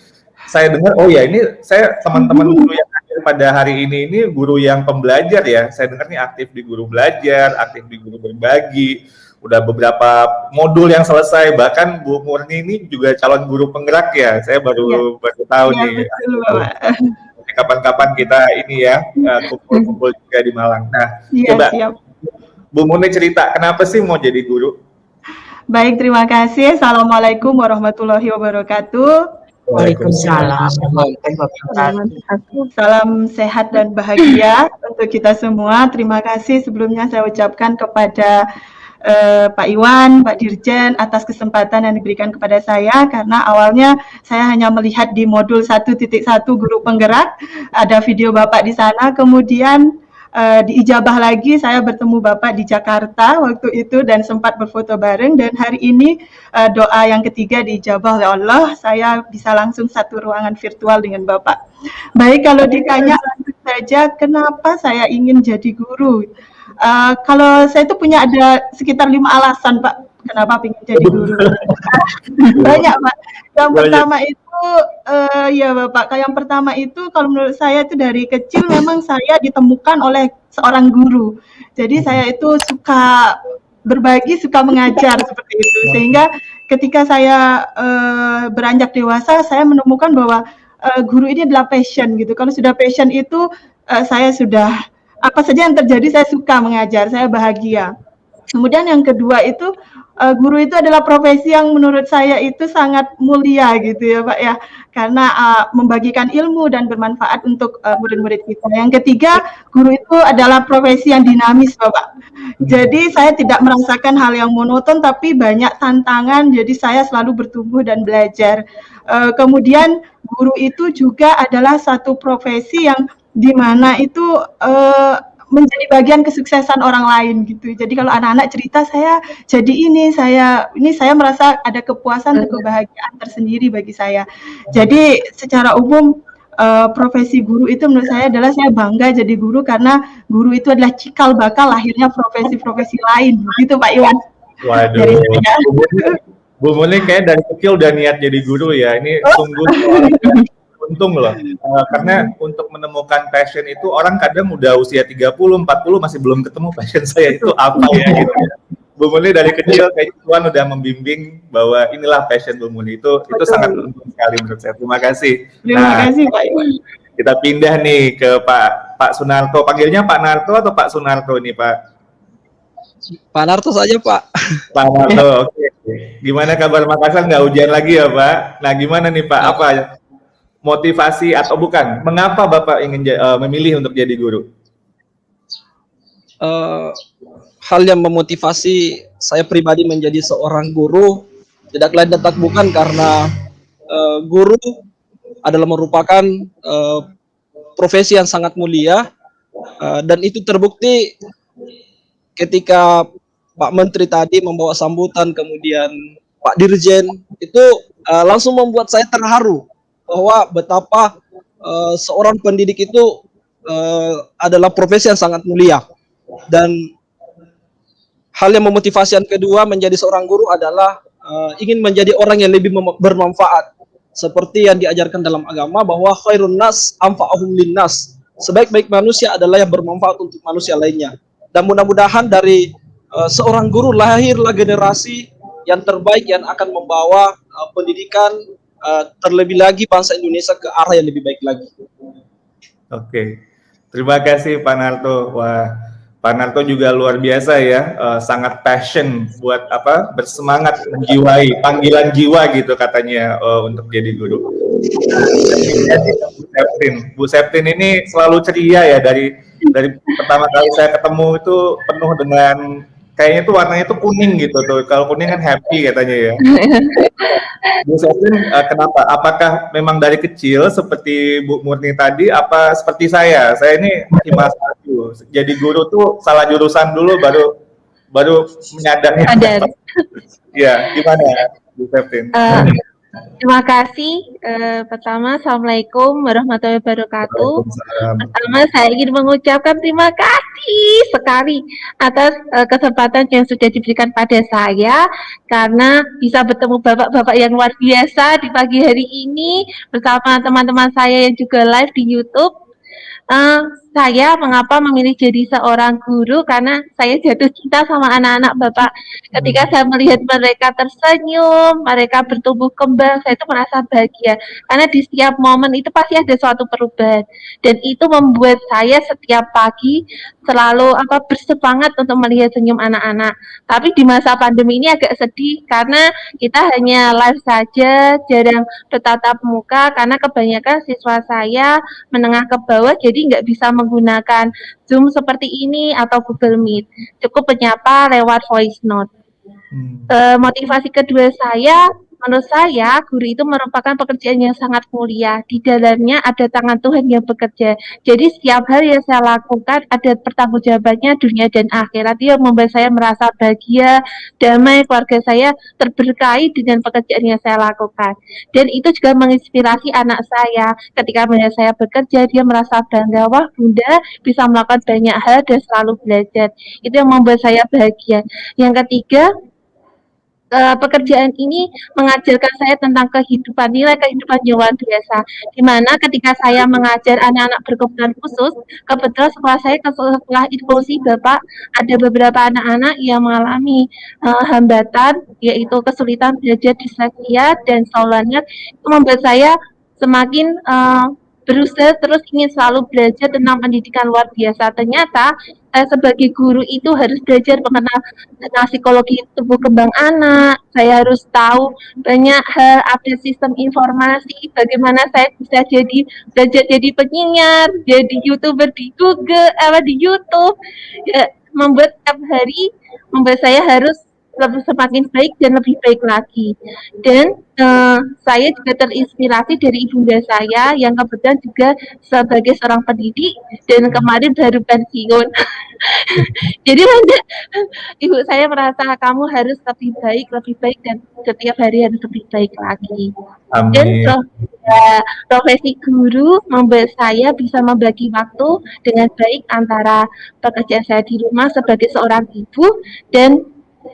saya dengar, oh ya ini saya teman-teman guru yang hadir pada hari ini guru yang pembelajar ya. Saya dengar nih aktif di Guru Belajar, aktif di Guru Berbagi, udah beberapa modul yang selesai. Bahkan Bu Murni ini juga calon guru penggerak ya. Saya baru tahu nih. Kapan-kapan kita ini ya kumpul-kumpul juga di Malang. Nah, coba Bu Murni cerita kenapa sih mau jadi guru? Baik, terima kasih. Assalamualaikum warahmatullahi wabarakatuh. Waalaikumsalam. Salam sehat dan bahagia untuk kita semua. Terima kasih sebelumnya saya ucapkan kepada Pak Iwan, Pak Dirjen atas kesempatan yang diberikan kepada saya, karena awalnya saya hanya melihat di modul 1.1 guru penggerak, ada video Bapak di sana, kemudian diijabah lagi, saya bertemu Bapak di Jakarta waktu itu dan sempat berfoto bareng, dan hari ini doa yang ketiga diijabah oleh Allah, saya bisa langsung satu ruangan virtual dengan Bapak. Baik, kalau ditanya saja kenapa saya ingin jadi guru, kalau saya itu punya ada sekitar 5 alasan Pak kenapa ingin jadi guru. Banyak Pak. Yang pertama itu ya Bapak, yang pertama itu kalau menurut saya itu dari kecil memang saya ditemukan oleh seorang guru. Jadi saya itu suka berbagi, suka mengajar seperti itu. Sehingga ketika saya beranjak dewasa, saya menemukan bahwa guru ini adalah passion gitu. Kalau sudah passion itu saya sudah apa saja yang terjadi saya suka mengajar, saya bahagia. Kemudian yang kedua itu guru itu adalah profesi yang menurut saya itu sangat mulia gitu ya Pak ya, karena membagikan ilmu dan bermanfaat untuk murid-murid kita. Yang ketiga, guru itu adalah profesi yang dinamis Bapak. Jadi saya tidak merasakan hal yang monoton tapi banyak tantangan, jadi saya selalu bertumbuh dan belajar. Kemudian guru itu juga adalah satu profesi yang di mana itu menjadi bagian kesuksesan orang lain gitu. Jadi kalau anak-anak cerita saya jadi ini saya merasa ada kepuasan dan kebahagiaan tersendiri bagi saya. Jadi secara umum profesi guru itu menurut saya adalah saya bangga jadi guru karena guru itu adalah cikal bakal lahirnya profesi-profesi lain. Gitu Pak Iwan. Waduh. Bu Murni kayak dari kecil udah niat jadi guru ya. Ini sungguh untung loh. Karena untuk menemukan passion itu orang kadang udah usia 30, 40 masih belum ketemu passion saya itu apa ya gitu. Bu Murni dari kecil kayak Tuhan udah membimbing bahwa inilah passion Bu Murni, itu sangat penting sekali menurut saya. Terima kasih. Terima kasih Pak Iwan. Kita pindah nih ke Pak Sunarto. Panggilnya Pak Narto atau Pak Sunarto nih Pak? Pak Narto saja Pak. Pak Narto, oke. Gimana kabar Makassar? Nggak hujan lagi ya Pak? Nah gimana nih Pak? Apa motivasi atau bukan? Mengapa Bapak ingin memilih untuk jadi guru? Hal yang memotivasi saya pribadi menjadi seorang guru tidak lain dan tak bukan karena guru adalah merupakan profesi yang sangat mulia, dan itu terbukti ketika Pak Menteri tadi membawa sambutan, kemudian Pak Dirjen itu langsung membuat saya terharu bahwa betapa seorang pendidik itu adalah profesi yang sangat mulia. Dan hal yang memotivasi yang kedua menjadi seorang guru adalah ingin menjadi orang yang lebih bermanfaat, seperti yang diajarkan dalam agama bahwa khairun nas anfa'uhum linnas, sebaik-baik manusia adalah yang bermanfaat untuk manusia lainnya. Dan mudah-mudahan dari seorang guru lahirlah generasi yang terbaik yang akan membawa pendidikan terlebih lagi bangsa Indonesia ke arah yang lebih baik lagi. Oke, terima kasih Pak Narto. Wah, Pak Narto juga luar biasa ya, sangat passion buat bersemangat menjiwai panggilan jiwa gitu katanya untuk jadi guru. Bu Septin ini selalu ceria ya, dari pertama kali saya ketemu itu penuh dengan kayaknya tuh warnanya tuh kuning gitu tuh. Kalau kuning kan happy katanya ya. Bu Septin, kenapa? Apakah memang dari kecil seperti Bu Murni tadi, apa seperti saya? Saya ini Himas Aju. Jadi guru tuh salah jurusan dulu baru menyadari. Ya, gimana Bu Septin? Terima kasih. Pertama, Assalamualaikum warahmatullahi wabarakatuh. Pertama, saya ingin mengucapkan terima kasih sekali atas kesempatan yang sudah diberikan pada saya, karena bisa bertemu bapak-bapak yang luar biasa di pagi hari ini bersama teman-teman saya yang juga live di YouTube. Saya mengapa memilih jadi seorang guru, karena saya jatuh cinta sama anak-anak Bapak. Ketika saya melihat mereka tersenyum, mereka bertumbuh kembang, saya itu merasa bahagia. Karena di setiap momen itu pasti ada suatu perubahan. Dan itu membuat saya setiap pagi selalu bersemangat untuk melihat senyum anak-anak. Tapi di masa pandemi ini agak sedih, karena kita hanya live saja, jarang bertatap muka, karena kebanyakan siswa saya menengah ke bawah, jadi nggak bisa menggunakan Zoom seperti ini atau Google Meet, cukup menyapa lewat voice note. Motivasi kedua saya, menurut saya guru itu merupakan pekerjaan yang sangat mulia. Di dalamnya ada tangan Tuhan yang bekerja. Jadi setiap hal yang saya lakukan ada pertanggungjawabannya dunia dan akhirat. Itu yang membuat saya merasa bahagia, damai, keluarga saya terberkahi dengan pekerjaan yang saya lakukan. Dan itu juga menginspirasi anak saya. Ketika melihat saya bekerja, dia merasa bangga, wah Bunda bisa melakukan banyak hal dan selalu belajar. Itu yang membuat saya bahagia. Yang ketiga, pekerjaan ini mengajarkan saya tentang kehidupan, nilai kehidupan yang luar biasa. Dimana ketika saya mengajar anak-anak berkebutuhan khusus, kebetulan sekolah saya sekolah inklusi Bapak, ada beberapa anak-anak yang mengalami hambatan, yaitu kesulitan belajar, disleksia dan saulannya. Itu membuat saya semakin berusaha terus ingin selalu belajar tentang pendidikan luar biasa. Ternyata saya sebagai guru itu harus belajar mengenal tentang psikologi tumbuh kembang anak. Saya harus tahu banyak hal, update sistem informasi, bagaimana saya bisa belajar jadi penyiar, jadi YouTuber di Google, di YouTube. Ya, membuat setiap hari membuat saya harus lebih semakin baik dan lebih baik lagi. Dan saya juga terinspirasi dari ibunda saya yang kebetulan juga sebagai seorang pendidik dan kemarin baru pensiun. Jadi ibu saya merasa kamu harus lebih baik dan setiap hari harus lebih baik lagi. Amin. Dan profesi guru membuat saya bisa membagi waktu dengan baik antara pekerjaan saya di rumah sebagai seorang ibu dan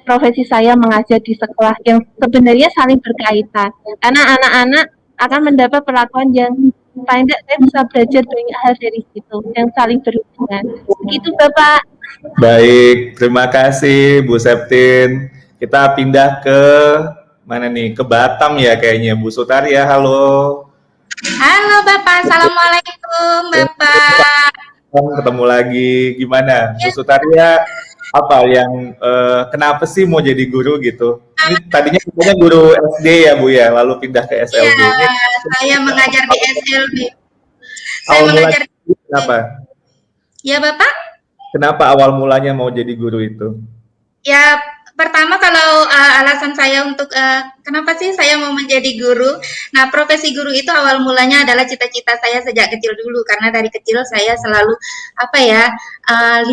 profesi saya mengajar di sekolah yang sebenarnya saling berkaitan, karena anak-anak akan mendapat perlakuan yang paling tidak saya bisa belajar banyak hal dari situ yang saling berhubungan. Begitu Bapak. Baik, terima kasih Bu Septin. Kita pindah ke mana nih? Ke Batam ya kayaknya. Bu Sutaria, halo. Halo Bapak, Assalamualaikum Bapak. Ketemu lagi. Gimana? Bu Sutaria, apa yang kenapa sih mau jadi guru gitu? Ini tadinya katanya guru SD ya Bu ya, lalu pindah ke SLB. Iya, saya mengajar di SLB. Saya Awal mengajar. mulanya kenapa? Ya Bapak? Kenapa awal mulanya mau jadi guru itu? Ya pertama kalau alasan saya untuk kenapa sih saya mau menjadi guru. Nah, profesi guru itu awal mulanya adalah cita-cita saya sejak kecil dulu, karena dari kecil saya selalu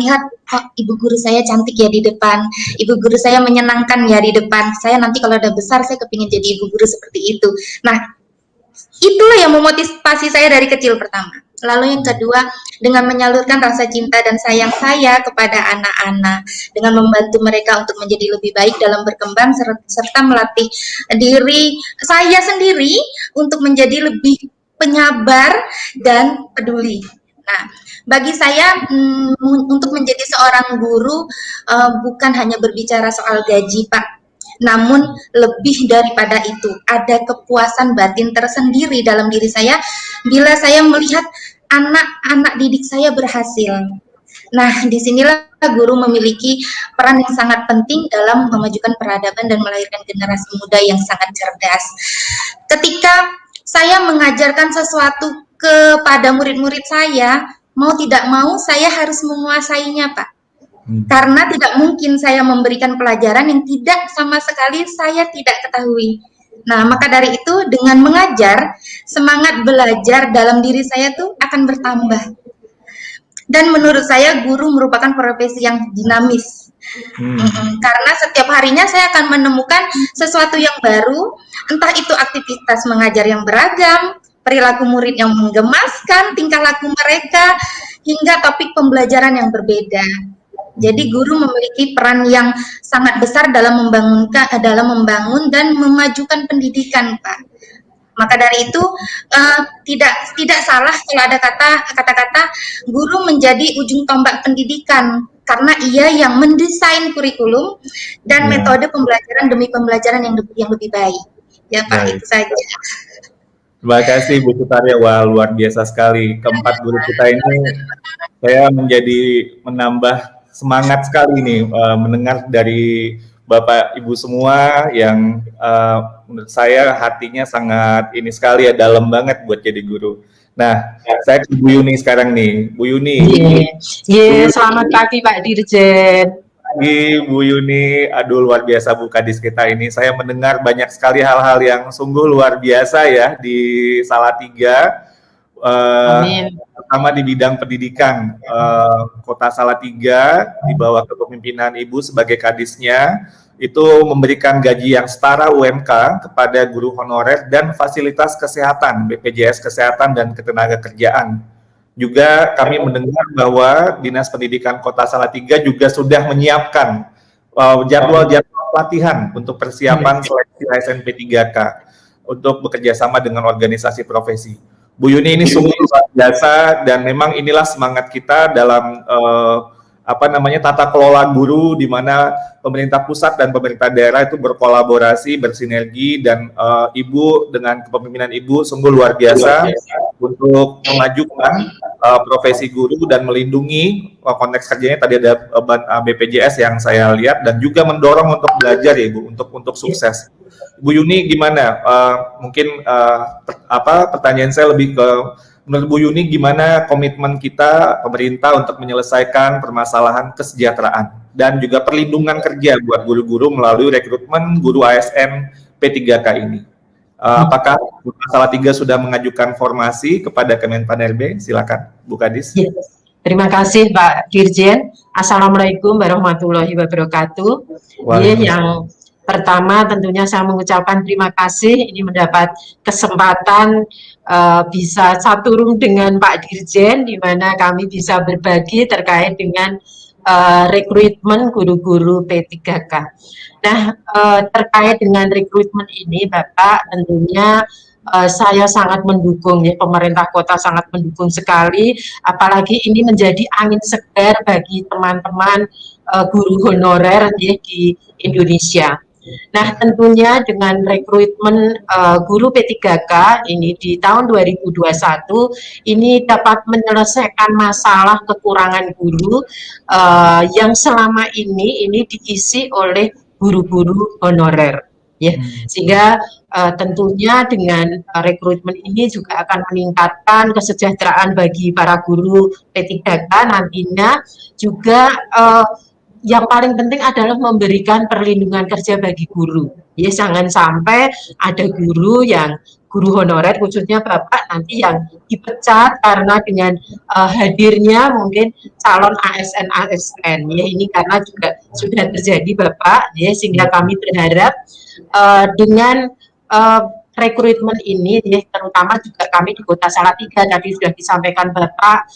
lihat kok ibu guru saya cantik ya di depan, ibu guru saya menyenangkan ya di depan. Saya nanti kalau udah besar saya kepingin jadi ibu guru seperti itu. Nah, itulah yang memotivasi saya dari kecil pertama. Lalu yang kedua, dengan menyalurkan rasa cinta dan sayang saya kepada anak-anak, dengan membantu mereka untuk menjadi lebih baik dalam berkembang, serta melatih diri saya sendiri untuk menjadi lebih penyabar dan peduli. Nah, bagi saya untuk menjadi seorang guru bukan hanya berbicara soal gaji, Pak. Namun lebih daripada itu, ada kepuasan batin tersendiri dalam diri saya bila saya melihat anak-anak didik saya berhasil. Nah, disinilah guru memiliki peran yang sangat penting dalam memajukan peradaban dan melahirkan generasi muda yang sangat cerdas. Ketika saya mengajarkan sesuatu kepada murid-murid saya, mau tidak mau saya harus menguasainya, Pak. Karena tidak mungkin saya memberikan pelajaran yang tidak sama sekali saya tidak ketahui. Nah, maka dari itu dengan mengajar, semangat belajar dalam diri saya tuh akan bertambah. Dan menurut saya guru merupakan profesi yang dinamis. Karena setiap harinya saya akan menemukan sesuatu yang baru, entah itu aktivitas mengajar yang beragam, perilaku murid yang menggemaskan, tingkah laku mereka, hingga topik pembelajaran yang berbeda. Jadi guru memiliki peran yang sangat besar dalam membangun dan memajukan pendidikan, Pak. Maka dari itu tidak salah kalau ada kata-kata guru menjadi ujung tombak pendidikan, karena ia yang mendesain kurikulum dan metode pembelajaran demi pembelajaran yang lebih baik. Ya Pak, itu saja. Terima kasih Bu Sutaria, wah luar biasa sekali. Keempat guru kita ini saya menambah semangat sekali nih mendengar dari Bapak Ibu semua yang menurut saya hatinya sangat ini sekali ya, dalam banget buat jadi guru. Nah, saya ke Bu Yuni sekarang nih. Bu Yuni. Selamat pagi Pak Dirjen. Pagi Bu Yuni, aduh luar biasa Bu Kadis kita ini. Saya mendengar banyak sekali hal-hal yang sungguh luar biasa ya di Salatiga. Pertama di bidang pendidikan, Kota Salatiga di bawah kepemimpinan Ibu sebagai kadisnya itu memberikan gaji yang setara UMK kepada guru honorer dan fasilitas kesehatan, BPJS Kesehatan dan Ketenagakerjaan. Juga kami mendengar bahwa Dinas Pendidikan Kota Salatiga juga sudah menyiapkan jadwal-jadwal pelatihan untuk persiapan seleksi ASN P3K untuk bekerja sama dengan organisasi profesi. Bu Yuni ini sungguh luar biasa dan memang inilah semangat kita dalam tata kelola guru, di mana pemerintah pusat dan pemerintah daerah itu berkolaborasi, bersinergi, dan Ibu dengan kepemimpinan Ibu sungguh luar biasa untuk memajukan profesi guru dan melindungi konteks kerjanya. Tadi ada BPJS yang saya lihat, dan juga mendorong untuk belajar ya Ibu, untuk sukses. Bu Yuni gimana? Mungkin pertanyaan saya lebih ke, menurut Bu Yuni gimana komitmen kita pemerintah untuk menyelesaikan permasalahan kesejahteraan dan juga perlindungan kerja buat guru-guru melalui rekrutmen guru ASN P3K ini? Apakah Salatiga sudah mengajukan formasi kepada Kemenpan-RB? Silakan Bu Kadis. Terima kasih Pak Dirjen. Assalamualaikum warahmatullahi wabarakatuh. Yang pertama tentunya saya mengucapkan terima kasih ini mendapat kesempatan bisa satu room dengan Pak Dirjen, di mana kami bisa berbagi terkait dengan rekrutmen guru-guru P3K. Nah, terkait dengan rekrutmen ini Bapak, tentunya saya sangat mendukung ya, pemerintah kota sangat mendukung sekali, apalagi ini menjadi angin segar bagi teman-teman guru honorer ya di Indonesia. Nah, tentunya dengan rekrutmen guru P3K ini di tahun 2021 ini dapat menyelesaikan masalah kekurangan guru yang selama ini diisi oleh guru-guru honorer. Ya, sehingga tentunya dengan rekrutmen ini juga akan meningkatkan kesejahteraan bagi para guru P3K nantinya juga yang paling penting adalah memberikan perlindungan kerja bagi guru. Ya, jangan sampai ada guru honorer khususnya Bapak nanti yang dipecat karena dengan hadirnya mungkin calon ASN. Ya, ini karena juga sudah terjadi Bapak, ya, sehingga kami berharap dengan rekrutmen ini, ya, terutama juga kami di Kota Salatiga tadi sudah disampaikan Bapak,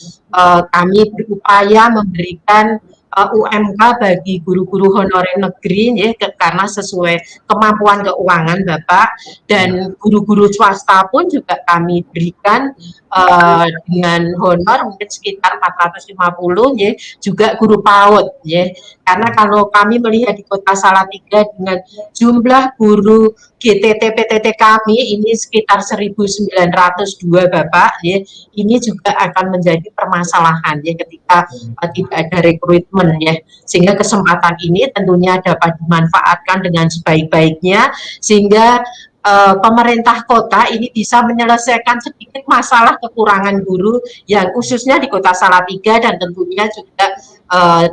kami berupaya memberikan UMK bagi guru-guru honorer negeri ya, karena sesuai kemampuan keuangan Bapak, dan guru-guru swasta pun juga kami berikan dengan honor mungkin sekitar 450 ya, juga guru PAUD ya, karena kalau kami melihat di Kota Salatiga dengan jumlah guru GTT PTT kami ini sekitar 1.902 Bapak ya, ini juga akan menjadi permasalahan ya ketika tidak ada rekrutmen ya, sehingga kesempatan ini tentunya dapat dimanfaatkan dengan sebaik-baiknya sehingga pemerintah kota ini bisa menyelesaikan sedikit masalah kekurangan guru yang khususnya di Kota Salatiga dan tentunya juga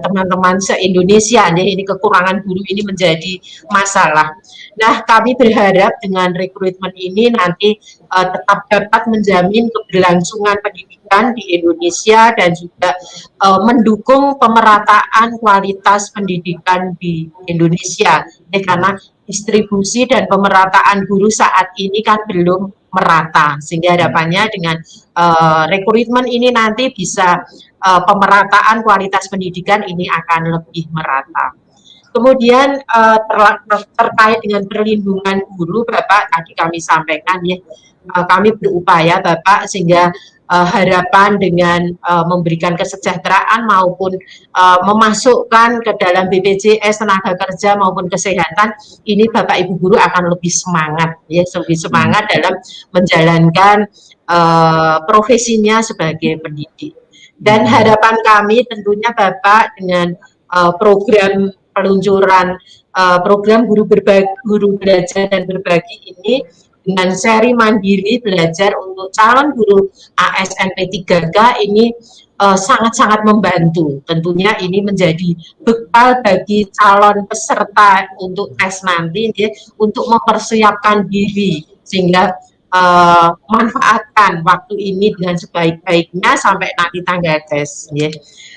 teman-teman se-Indonesia ya, ini kekurangan guru ini menjadi masalah. Nah, kami berharap dengan rekrutmen ini nanti tetap dapat menjamin keberlangsungan pendidikan di Indonesia dan juga mendukung pemerataan kualitas pendidikan di Indonesia. Ya, karena distribusi dan pemerataan guru saat ini kan belum merata, sehingga harapannya dengan rekrutmen ini nanti bisa pemerataan kualitas pendidikan ini akan lebih merata. Kemudian terkait dengan perlindungan guru Bapak, tadi kami sampaikan ya, kami berupaya Bapak sehingga harapan dengan memberikan kesejahteraan maupun memasukkan ke dalam BPJS tenaga kerja maupun kesehatan, ini Bapak Ibu guru akan lebih semangat ya, lebih semangat dalam menjalankan profesinya sebagai pendidik. Dan harapan kami tentunya Bapak dengan program peluncuran program guru belajar dan berbagi ini dengan seri mandiri belajar untuk calon guru ASN P3K ini sangat-sangat membantu. Tentunya ini menjadi bekal bagi calon peserta untuk tes nanti ya, untuk mempersiapkan diri sehingga manfaatkan waktu ini dengan sebaik-baiknya sampai nanti tanggal tes ya.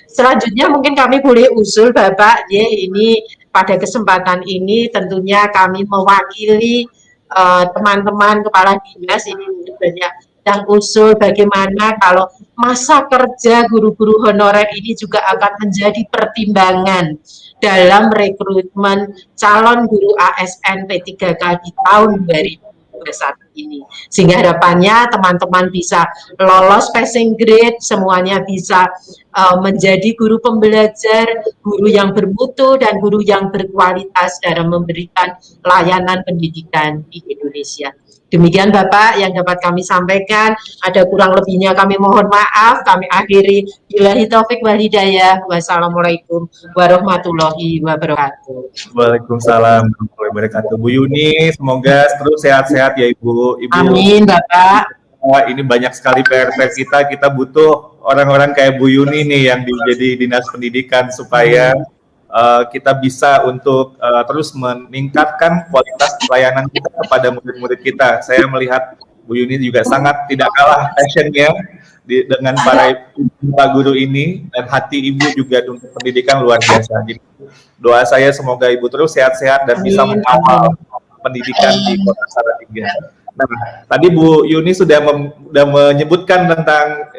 Selanjutnya mungkin kami boleh usul Bapak ya, ini pada kesempatan ini tentunya kami mewakili teman-teman kepala dinas ini banyak yang usul bagaimana kalau masa kerja guru-guru honorer ini juga akan menjadi pertimbangan dalam rekrutmen calon guru ASN P3K di tahun 2021 ini, sehingga harapannya teman-teman bisa lolos passing grade, semuanya bisa menjadi guru pembelajar, guru yang bermutu dan guru yang berkualitas dalam memberikan layanan pendidikan di Indonesia. Demikian Bapak yang dapat kami sampaikan, ada kurang lebihnya kami mohon maaf, kami akhiri. Billahi taufik wal hidayah. Wassalamualaikum warahmatullahi wabarakatuh. Waalaikumsalam warahmatullahi wabarakatuh. Bu Yuni, semoga terus sehat-sehat ya Ibu. Amin Bapak. Wah, ini banyak sekali PR kita butuh orang-orang kayak Bu Yuni nih yang jadi dinas pendidikan supaya kita bisa untuk terus meningkatkan kualitas pelayanan kita kepada murid-murid kita. Saya melihat Bu Yuni juga sangat tidak kalah passionnya dengan para Pak guru ini, dan hati Ibu juga untuk pendidikan luar biasa. Jadi, doa saya semoga Ibu terus sehat-sehat dan bisa mengawal pendidikan di Kota Salatiga. Nah, tadi Bu Yuni sudah menyebutkan tentang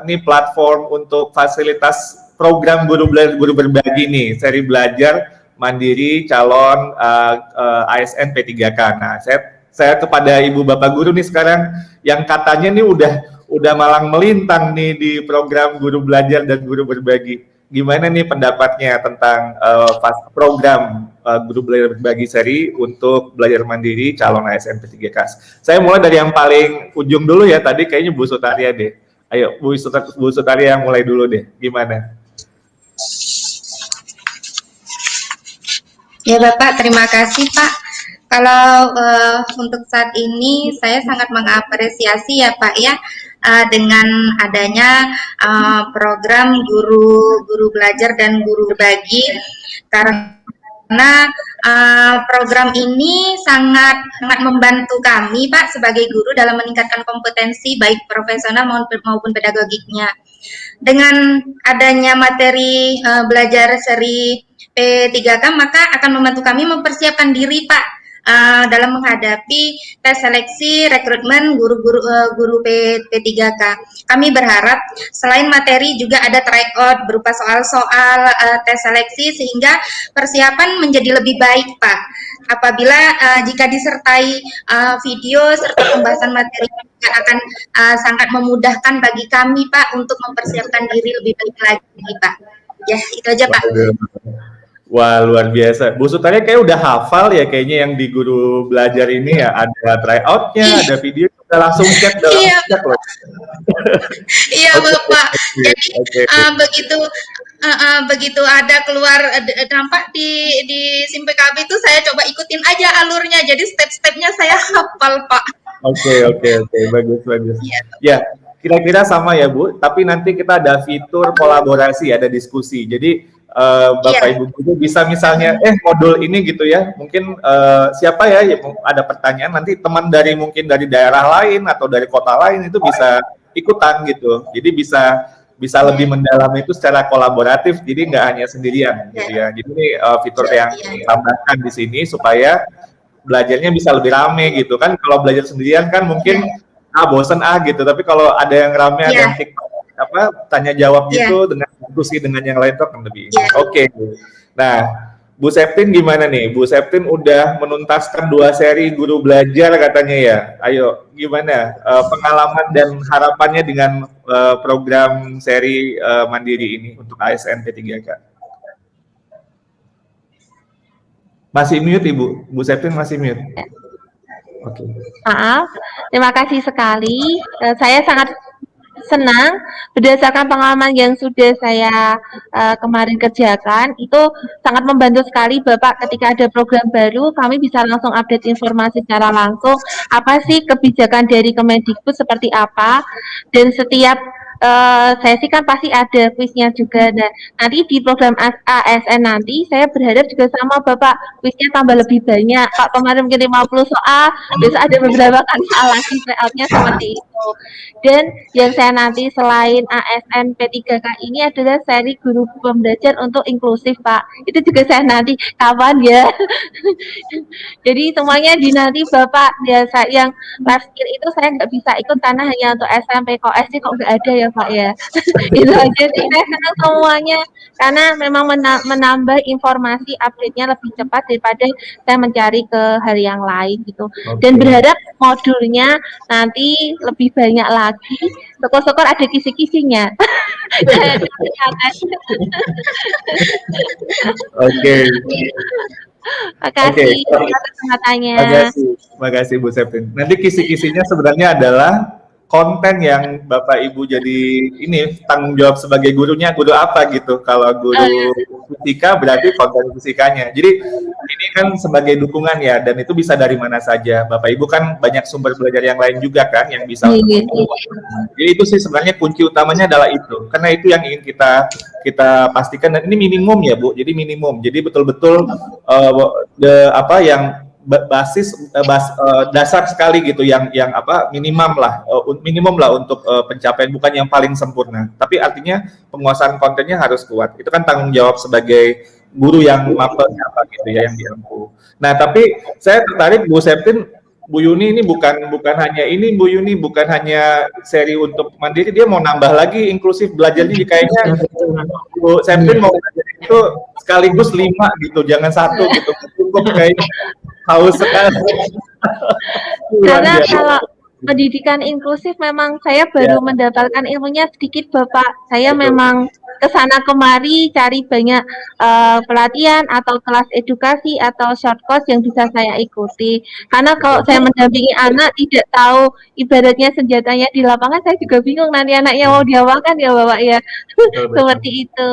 nih platform untuk fasilitas program guru berbagi nih, seri belajar mandiri calon ASN P3K. Nah, saya Saya kepada Ibu Bapak Guru nih sekarang yang katanya nih udah malang melintang nih di program Guru Belajar dan Guru Berbagi. Gimana nih pendapatnya tentang program Guru Belajar Berbagi seri untuk belajar mandiri calon ASN P3K? Saya mulai dari yang paling ujung dulu ya, tadi kayaknya Bu Sutaria deh. Ayo Bu Sutaria yang mulai dulu deh, gimana? Ya Bapak, terima kasih Pak. Kalau untuk saat ini saya sangat mengapresiasi ya Pak ya dengan adanya program guru belajar dan guru berbagi, karena program ini sangat membantu kami Pak sebagai guru dalam meningkatkan kompetensi baik profesional maupun pedagogiknya. Dengan adanya materi belajar seri P3K maka akan membantu kami mempersiapkan diri Pak dalam menghadapi tes seleksi rekrutmen guru P3K. Kami berharap selain materi juga ada tryout berupa soal-soal tes seleksi sehingga persiapan menjadi lebih baik Pak. Apabila jika disertai video serta pembahasan materi akan sangat memudahkan bagi kami Pak untuk mempersiapkan diri lebih baik lagi Pak. Ya itu aja Pak. Wah, luar biasa. Bu Sutaria kayak udah hafal ya kayaknya yang di Guru Belajar ini ya, ada tryout-nya, ada video, udah langsung cek dalam cek loh. Iya Bapak. Jadi begitu ada keluar dampak di SIM PKB itu saya coba ikutin aja alurnya. Jadi step-stepnya saya hafal Pak. Iya. Oke, bagus. Ya, kira-kira sama ya Bu, tapi nanti kita ada fitur kolaborasi, ada diskusi. Jadi Bapak Ibu Guru bisa misalnya modul ini gitu ya, mungkin siapa ya ada pertanyaan, nanti teman mungkin dari daerah lain atau dari kota lain itu bisa ikutan gitu. Jadi bisa lebih mendalam itu secara kolaboratif, jadi nggak hanya sendirian gitu ya. Jadi ini fitur yang ditambahkan di sini supaya belajarnya bisa lebih rame gitu kan. Kalau belajar sendirian kan mungkin bosen gitu, tapi kalau ada yang rame, ada yang TikTok tanya jawab gitu dengan diskusi dengan yang lain tuh akan lebih Oke. Nah, Bu Septin gimana nih? Bu Septin udah menuntaskan 2 seri Guru Belajar katanya ya. Ayo, gimana pengalaman dan harapannya dengan program seri mandiri ini untuk ASN P3K? Masih mute Ibu? Bu Septin masih mute? Oke. Maaf, terima kasih sekali. Saya sangat senang berdasarkan pengalaman yang sudah saya kemarin kerjakan, itu sangat membantu sekali Bapak. Ketika ada program baru kami bisa langsung update informasi secara langsung, apa sih kebijakan dari Kemendikbud seperti apa, dan setiap sesi kan pasti ada kuisnya juga. Nah, nanti di program ASN nanti saya berharap juga sama Bapak, kuisnya tambah lebih banyak. Pak kemarin mungkin 50 soal, besok ada beberapa kali soal lagi layoutnya seperti itu. Dan yang saya nanti selain ASN P3K ini adalah seri guru pembelajar untuk inklusif Pak. Itu juga saya nanti kapan ya. Jadi semuanya dinanti Bapak. Biasa yang life skill itu saya nggak bisa ikut karena hanya untuk SMP KOS sih kok nggak ada ya Pak ya. Itu aja sih, saya senang semuanya karena memang menambah informasi update-nya lebih cepat daripada saya mencari ke hal yang lain gitu. Dan berharap modulnya nanti lebih banyak lagi, syukur-syukur ada kisi-kisinya. Oke. Makasih atas kesempatannya. Makasih Bu Septin. Nanti kisi-kisinya sebenarnya adalah konten yang Bapak Ibu jadi ini tanggung jawab sebagai gurunya, guru apa gitu. Kalau guru fisika berarti konten fisikanya. Jadi ini kan sebagai dukungan ya, dan itu bisa dari mana saja. Bapak Ibu kan banyak sumber belajar yang lain juga kan yang bisa. Jadi itu sih sebenarnya kunci utamanya adalah itu. Karena itu yang ingin kita pastikan, dan ini minimum ya Bu. Jadi minimum. Jadi betul-betul yang dasar sekali gitu, yang minimum lah untuk pencapaian, bukan yang paling sempurna, tapi artinya penguasaan kontennya harus kuat. Itu kan tanggung jawab sebagai guru yang gitu ya, yang diempu. Nah, tapi saya tertarik Bu Septin, Bu Yuni ini bukan hanya ini, Bu Yuni bukan hanya seri untuk mandiri, dia mau nambah lagi inklusif belajarnya. Kayaknya Bu Septin mau belajar itu sekaligus 5 gitu, jangan 1 gitu, cukup kayaknya. Haus sekali. Luar Karena biasa. kalau pendidikan inklusif memang saya baru mendapatkan ilmunya sedikit, Bapak. Saya Betul. memang kesana kemari cari banyak pelatihan atau kelas edukasi atau short course yang bisa saya ikuti. Karena kalau saya mendampingi anak tidak tahu ibaratnya senjatanya di lapangan, saya juga bingung nanti anaknya mau diapakan ya, Bapak ya. Betul. Seperti itu.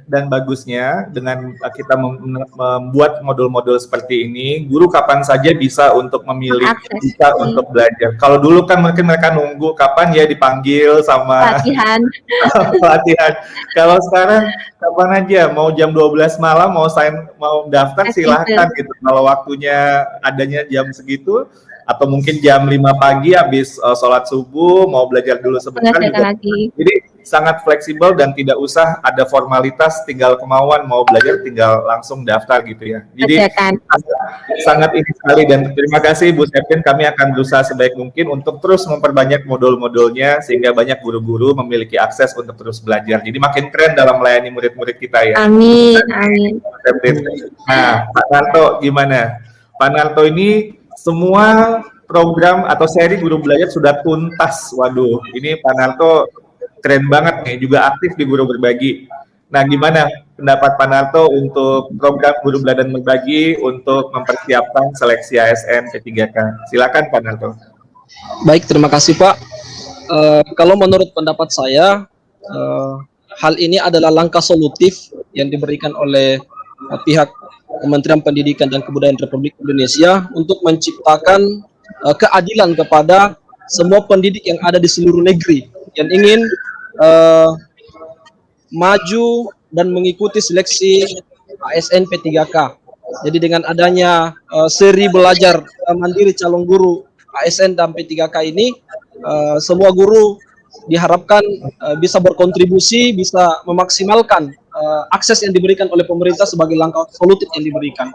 Dan bagusnya dengan kita membuat modul-modul seperti ini, guru kapan saja bisa untuk memilih, bisa untuk belajar. Kalau dulu kan mungkin mereka nunggu kapan ya dipanggil sama Pelatihan. pelatihan. Kalau sekarang kapan aja, mau jam 12 malam, mau daftar silahkan gitu. Kalau waktunya adanya jam segitu, atau mungkin jam 5 pagi habis sholat subuh, mau belajar dulu sebentar juga. Jadi sangat fleksibel dan tidak usah ada formalitas, tinggal kemauan mau belajar tinggal langsung daftar gitu ya. Jadi sangat ini sekali, dan terima kasih Bu Sepin, kami akan berusaha sebaik mungkin untuk terus memperbanyak modul-modulnya sehingga banyak guru-guru memiliki akses untuk terus belajar. Jadi makin keren dalam melayani murid-murid kita ya. Amin, amin. Nah, Pak Narto gimana? Pak Narto ini semua program atau seri guru belajar sudah tuntas. Waduh, ini Pak Narto keren banget nih, juga aktif di Guru Berbagi. Nah, gimana pendapat Pak Narto untuk program Guru Belajar dan Berbagi untuk mempersiapkan seleksi ASN P3K? Silakan Pak Narto. Baik, terima kasih Pak. Kalau menurut pendapat saya, hal ini adalah langkah solutif yang diberikan oleh pihak Kementerian Pendidikan dan Kebudayaan Republik Indonesia untuk menciptakan keadilan kepada semua pendidik yang ada di seluruh negeri yang ingin maju dan mengikuti seleksi ASN P3K. Jadi dengan adanya seri belajar mandiri calon guru ASN dan P3K ini, semua guru diharapkan bisa berkontribusi, bisa memaksimalkan akses yang diberikan oleh pemerintah sebagai langkah solutif yang diberikan.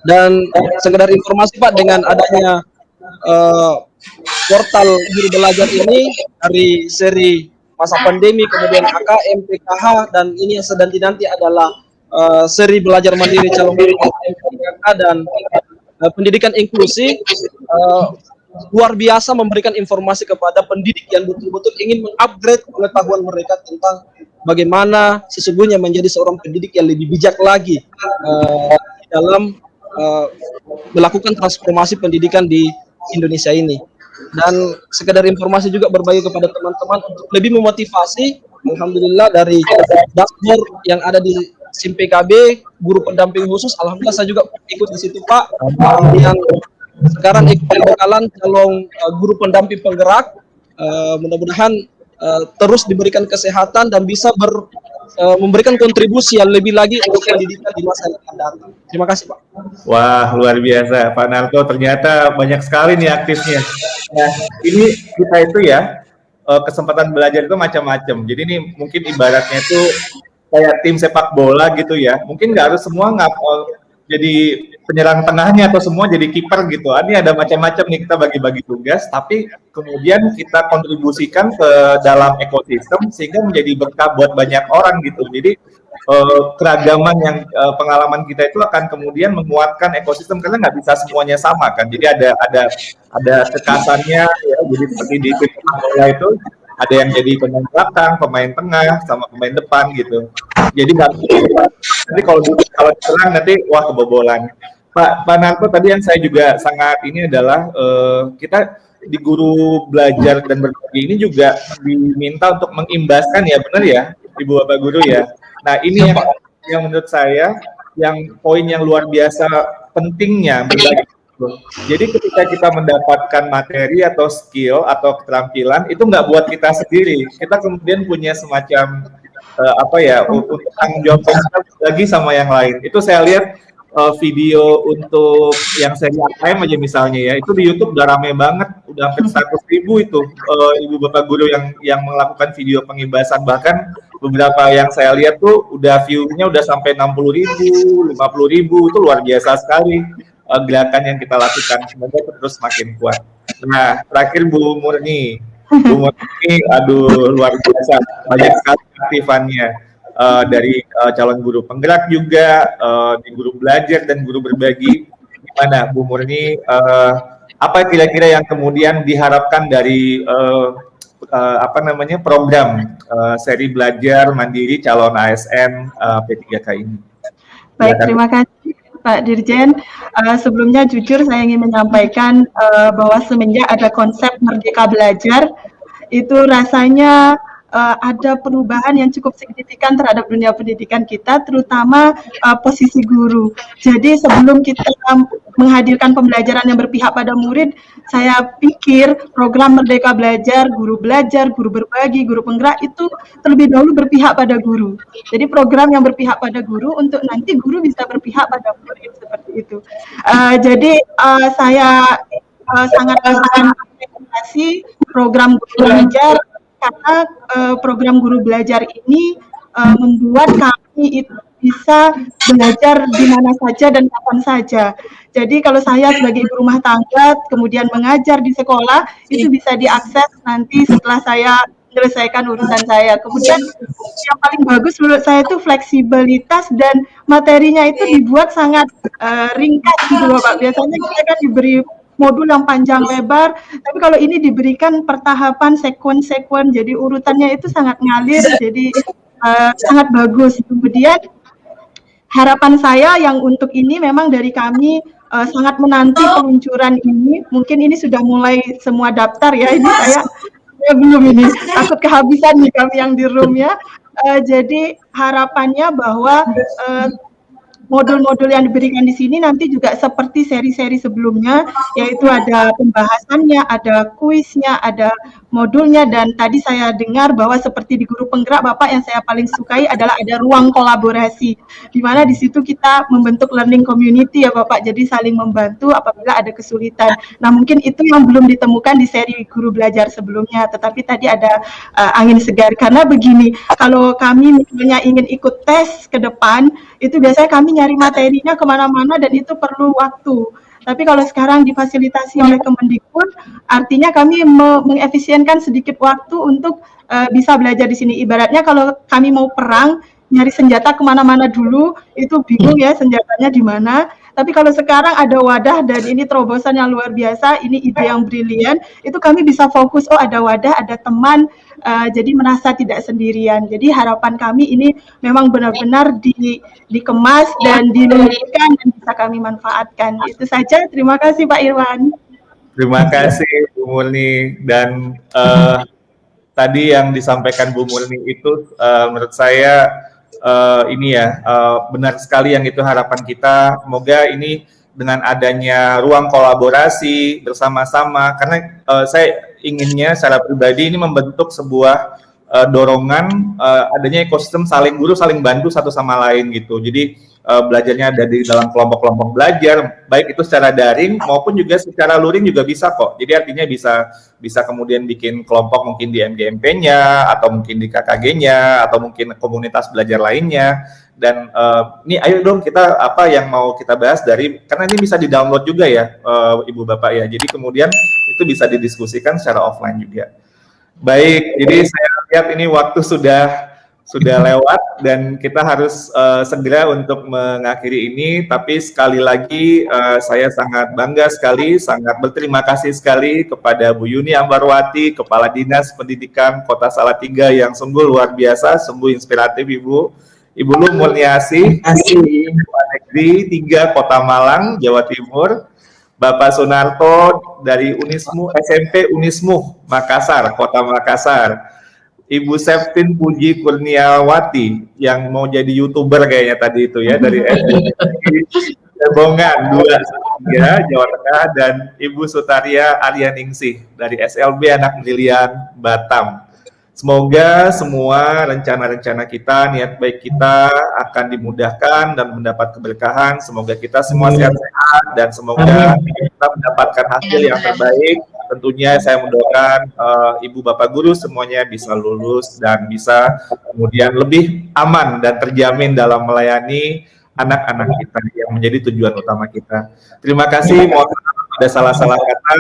Dan sekedar informasi Pak, dengan adanya portal guru belajar ini dari seri masa pandemi, kemudian KKM, PKH, dan ini yang sedang dinanti adalah seri belajar mandiri calon guru PKK dan pendidikan inklusi, luar biasa memberikan informasi kepada pendidik yang betul-betul ingin mengupgrade pengetahuan mereka tentang bagaimana sesungguhnya menjadi seorang pendidik yang lebih bijak lagi dalam melakukan transformasi pendidikan di Indonesia ini. Dan sekedar informasi juga berbagi kepada teman-teman untuk lebih memotivasi. Alhamdulillah dari dashboard yang ada di SIM PKB, guru pendamping khusus, alhamdulillah saya juga ikut di situ Pak. Yang sekarang ikut bekalan calon guru pendamping penggerak, mudah-mudahan terus diberikan kesehatan dan bisa memberikan kontribusi yang lebih lagi untuk pendidikan di masa yang akan datang. Terima kasih Pak. Wah, luar biasa Pak Narto, ternyata banyak sekali nih aktifnya. Nah, ini kita itu ya kesempatan belajar itu macam-macam. Jadi ini mungkin ibaratnya itu kayak tim sepak bola gitu ya. Mungkin nggak harus semua jadi penyerang tengahnya atau semua jadi kiper gitu. Ini ada macam-macam nih, kita bagi-bagi tugas, tapi kemudian kita kontribusikan ke dalam ekosistem sehingga menjadi berkah buat banyak orang gitu. Jadi keragaman yang pengalaman kita itu akan kemudian menguatkan ekosistem, karena nggak bisa semuanya sama kan. Jadi ada kekasannya ya. Jadi seperti di tim bola itu ada yang jadi pemain belakang, pemain tengah, sama pemain depan gitu. Jadi nanti kalau diserang nanti wah kebobolan. Pak Narto, tadi yang saya juga sangat ini adalah kita di Guru Belajar dan Berbagi ini juga diminta untuk mengimbaskan ya, benar ya Ibu Bapak Guru ya. Nah ini yang menurut saya yang poin yang luar biasa pentingnya berbagi. Jadi ketika kita mendapatkan materi atau skill atau keterampilan itu nggak buat kita sendiri, kita kemudian punya semacam untuk tanggung jawab lagi sama yang lain. Itu saya lihat video untuk yang seri AKM aja misalnya ya, itu di YouTube udah rame banget, udah hampir 100.000 itu Ibu Bapak Guru yang melakukan video pengibasan, bahkan beberapa yang saya lihat tuh udah view-nya udah sampai 60.000, 50.000, itu luar biasa sekali. Gerakan yang kita lakukan, semoga terus makin kuat. Nah, terakhir Bu Murni, aduh luar biasa, banyak sekali aktifannya dari calon guru penggerak juga, di Guru Belajar dan Guru Berbagi. Mana Bu Murni, apa kira-kira yang kemudian diharapkan dari program seri belajar mandiri calon ASN P3K ini? Baik, terima kasih Pak Dirjen. Sebelumnya jujur saya ingin menyampaikan bahwa semenjak ada konsep Merdeka Belajar, itu rasanya ada perubahan yang cukup signifikan terhadap dunia pendidikan kita, terutama posisi guru. Jadi sebelum kita menghadirkan pembelajaran yang berpihak pada murid, saya pikir program Merdeka Belajar, guru berbagi, guru penggerak itu terlebih dahulu berpihak pada guru. Jadi program yang berpihak pada guru untuk nanti guru bisa berpihak pada murid seperti itu. Jadi saya sangat mengapresiasi program guru belajar, karena program guru belajar ini membuat kami itu bisa belajar di mana saja dan kapan saja. Jadi kalau saya sebagai ibu rumah tangga kemudian mengajar di sekolah, itu bisa diakses nanti setelah saya menyelesaikan urusan saya. Kemudian yang paling bagus menurut saya itu fleksibilitas dan materinya itu dibuat sangat ringkas gitu loh Pak. Biasanya kita kan diberi modul yang panjang lebar, tapi kalau ini diberikan pertahapan sekuen-sekuen, jadi urutannya itu sangat ngalir, jadi sangat bagus. Kemudian harapan saya yang untuk ini memang dari kami sangat menanti peluncuran ini. Mungkin ini sudah mulai semua daftar ya, ini saya belum, ini takut kehabisan nih kami yang di room ya. Jadi harapannya bahwa modul-modul yang diberikan di sini nanti juga seperti seri-seri sebelumnya, yaitu ada pembahasannya, ada kuisnya, ada modulnya, dan tadi saya dengar bahwa seperti di guru penggerak Bapak yang saya paling sukai adalah ada ruang kolaborasi, di mana di situ kita membentuk learning community ya Bapak, jadi saling membantu apabila ada kesulitan. Nah mungkin itu yang belum ditemukan di seri guru belajar sebelumnya, tetapi tadi ada angin segar, karena begini, kalau kami misalnya ingin ikut tes ke depan, itu biasanya kami nyari materinya kemana-mana dan itu perlu waktu. Tapi kalau sekarang difasilitasi oleh Kemendikbud, artinya kami mengefisienkan sedikit waktu untuk bisa belajar di sini. Ibaratnya kalau kami mau perang, nyari senjata kemana-mana dulu, itu bingung ya senjatanya di mana. Tapi kalau sekarang ada wadah dan ini terobosan yang luar biasa, ini ide yang brilian, itu kami bisa fokus, oh ada wadah, ada teman, jadi merasa tidak sendirian. Jadi harapan kami ini memang benar-benar dikemas dan diluruskan dan bisa kami manfaatkan. Itu saja, terima kasih Pak Irwan. Terima kasih Bu Murni, dan tadi yang disampaikan Bu Murni itu menurut saya benar sekali, yang itu harapan kita. Semoga ini dengan adanya ruang kolaborasi bersama-sama, karena saya inginnya secara pribadi ini membentuk sebuah dorongan adanya ekosistem saling guru, saling bantu satu sama lain gitu. Jadi belajarnya ada di dalam kelompok-kelompok belajar, baik itu secara daring maupun juga secara luring juga bisa kok. Jadi artinya bisa kemudian bikin kelompok mungkin di MGMP-nya, atau mungkin di KKG-nya, atau mungkin komunitas belajar lainnya. Dan ini ayo dong kita apa yang mau kita bahas karena ini bisa di-download juga ya Ibu Bapak ya. Jadi kemudian itu bisa didiskusikan secara offline juga. Baik, jadi saya lihat ini waktu sudah lewat dan kita harus segera untuk mengakhiri ini. Tapi sekali lagi saya sangat bangga sekali, sangat berterima kasih sekali kepada Bu Yuni Ambarwati, Kepala Dinas Pendidikan Kota Salatiga, yang sungguh luar biasa, sungguh inspiratif Ibu. Ibu Lu Murniasih, Negeri 3 Kota Malang, Jawa Timur. Bapak Sunarto dari Unismu, SMP Unismu Makassar, Kota Makassar. Ibu Septin Puji Kurniawati yang mau jadi YouTuber kayaknya tadi itu ya, dari Bongan 2 Jawa Tengah, dan Ibu Sutaria Aryaningsih dari SLB Anak Brilian Batam. Semoga semua rencana-rencana kita, niat baik kita akan dimudahkan dan mendapat keberkahan. Semoga kita semua sehat-sehat dan semoga kita mendapatkan hasil yang terbaik. Tentunya saya mendoakan Ibu Bapak Guru semuanya bisa lulus dan bisa kemudian lebih aman dan terjamin dalam melayani anak-anak kita yang menjadi tujuan utama kita. Terima kasih. Mohon maaf ada salah-salah kata.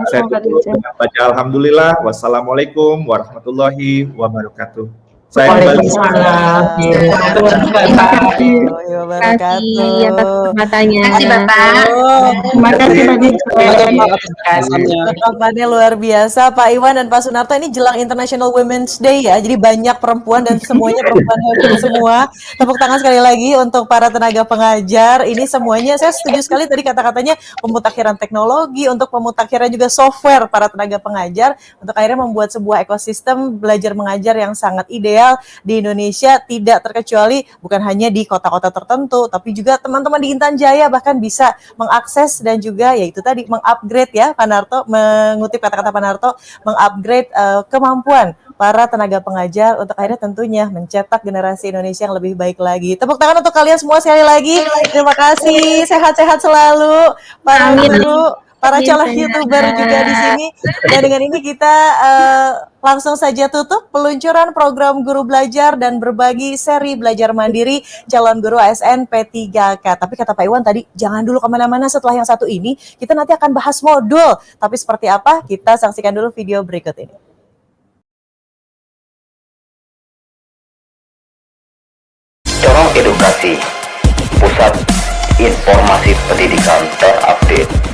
Saya tutup dengan baca alhamdulillah. Wassalamualaikum warahmatullahi wabarakatuh. Saya kembali. Waalaikumsalam. Terima kasih. Terima kasih atas kesempatannya. Terima kasih Bapak. Terima kasih Pak Dirjen. Tanggapannya luar biasa Pak Iwan dan Pak Sunarto. Ini jelang International Women's Day ya, jadi banyak perempuan dan semuanya perempuan hebat semua. Tepuk tangan sekali lagi untuk para tenaga pengajar. Ini semuanya saya setuju sekali tadi kata-katanya, pemutakhiran teknologi, untuk pemutakhiran juga software para tenaga pengajar untuk akhirnya membuat sebuah ekosistem belajar mengajar yang sangat ideal di Indonesia, tidak terkecuali bukan hanya di kota-kota tertentu, tapi juga teman-teman di Intan Jaya bahkan bisa mengakses dan juga yaitu tadi mengupgrade ya Pak Narto, mengutip kata-kata Pak Narto, mengupgrade kemampuan para tenaga pengajar untuk akhirnya tentunya mencetak generasi Indonesia yang lebih baik lagi. Tepuk tangan untuk kalian semua sekali lagi. Terima kasih, sehat-sehat selalu para guru, para calon YouTuber juga di sini. Dan dengan ini kita langsung saja tutup peluncuran program Guru Belajar dan Berbagi seri Belajar Mandiri calon guru ASN P3K. Tapi kata Pak Iwan tadi, jangan dulu kemana-mana, setelah yang satu ini, kita nanti akan bahas modul. Tapi seperti apa? Kita saksikan dulu video berikut ini. Corong Edukasi, pusat informasi pendidikan terupdate.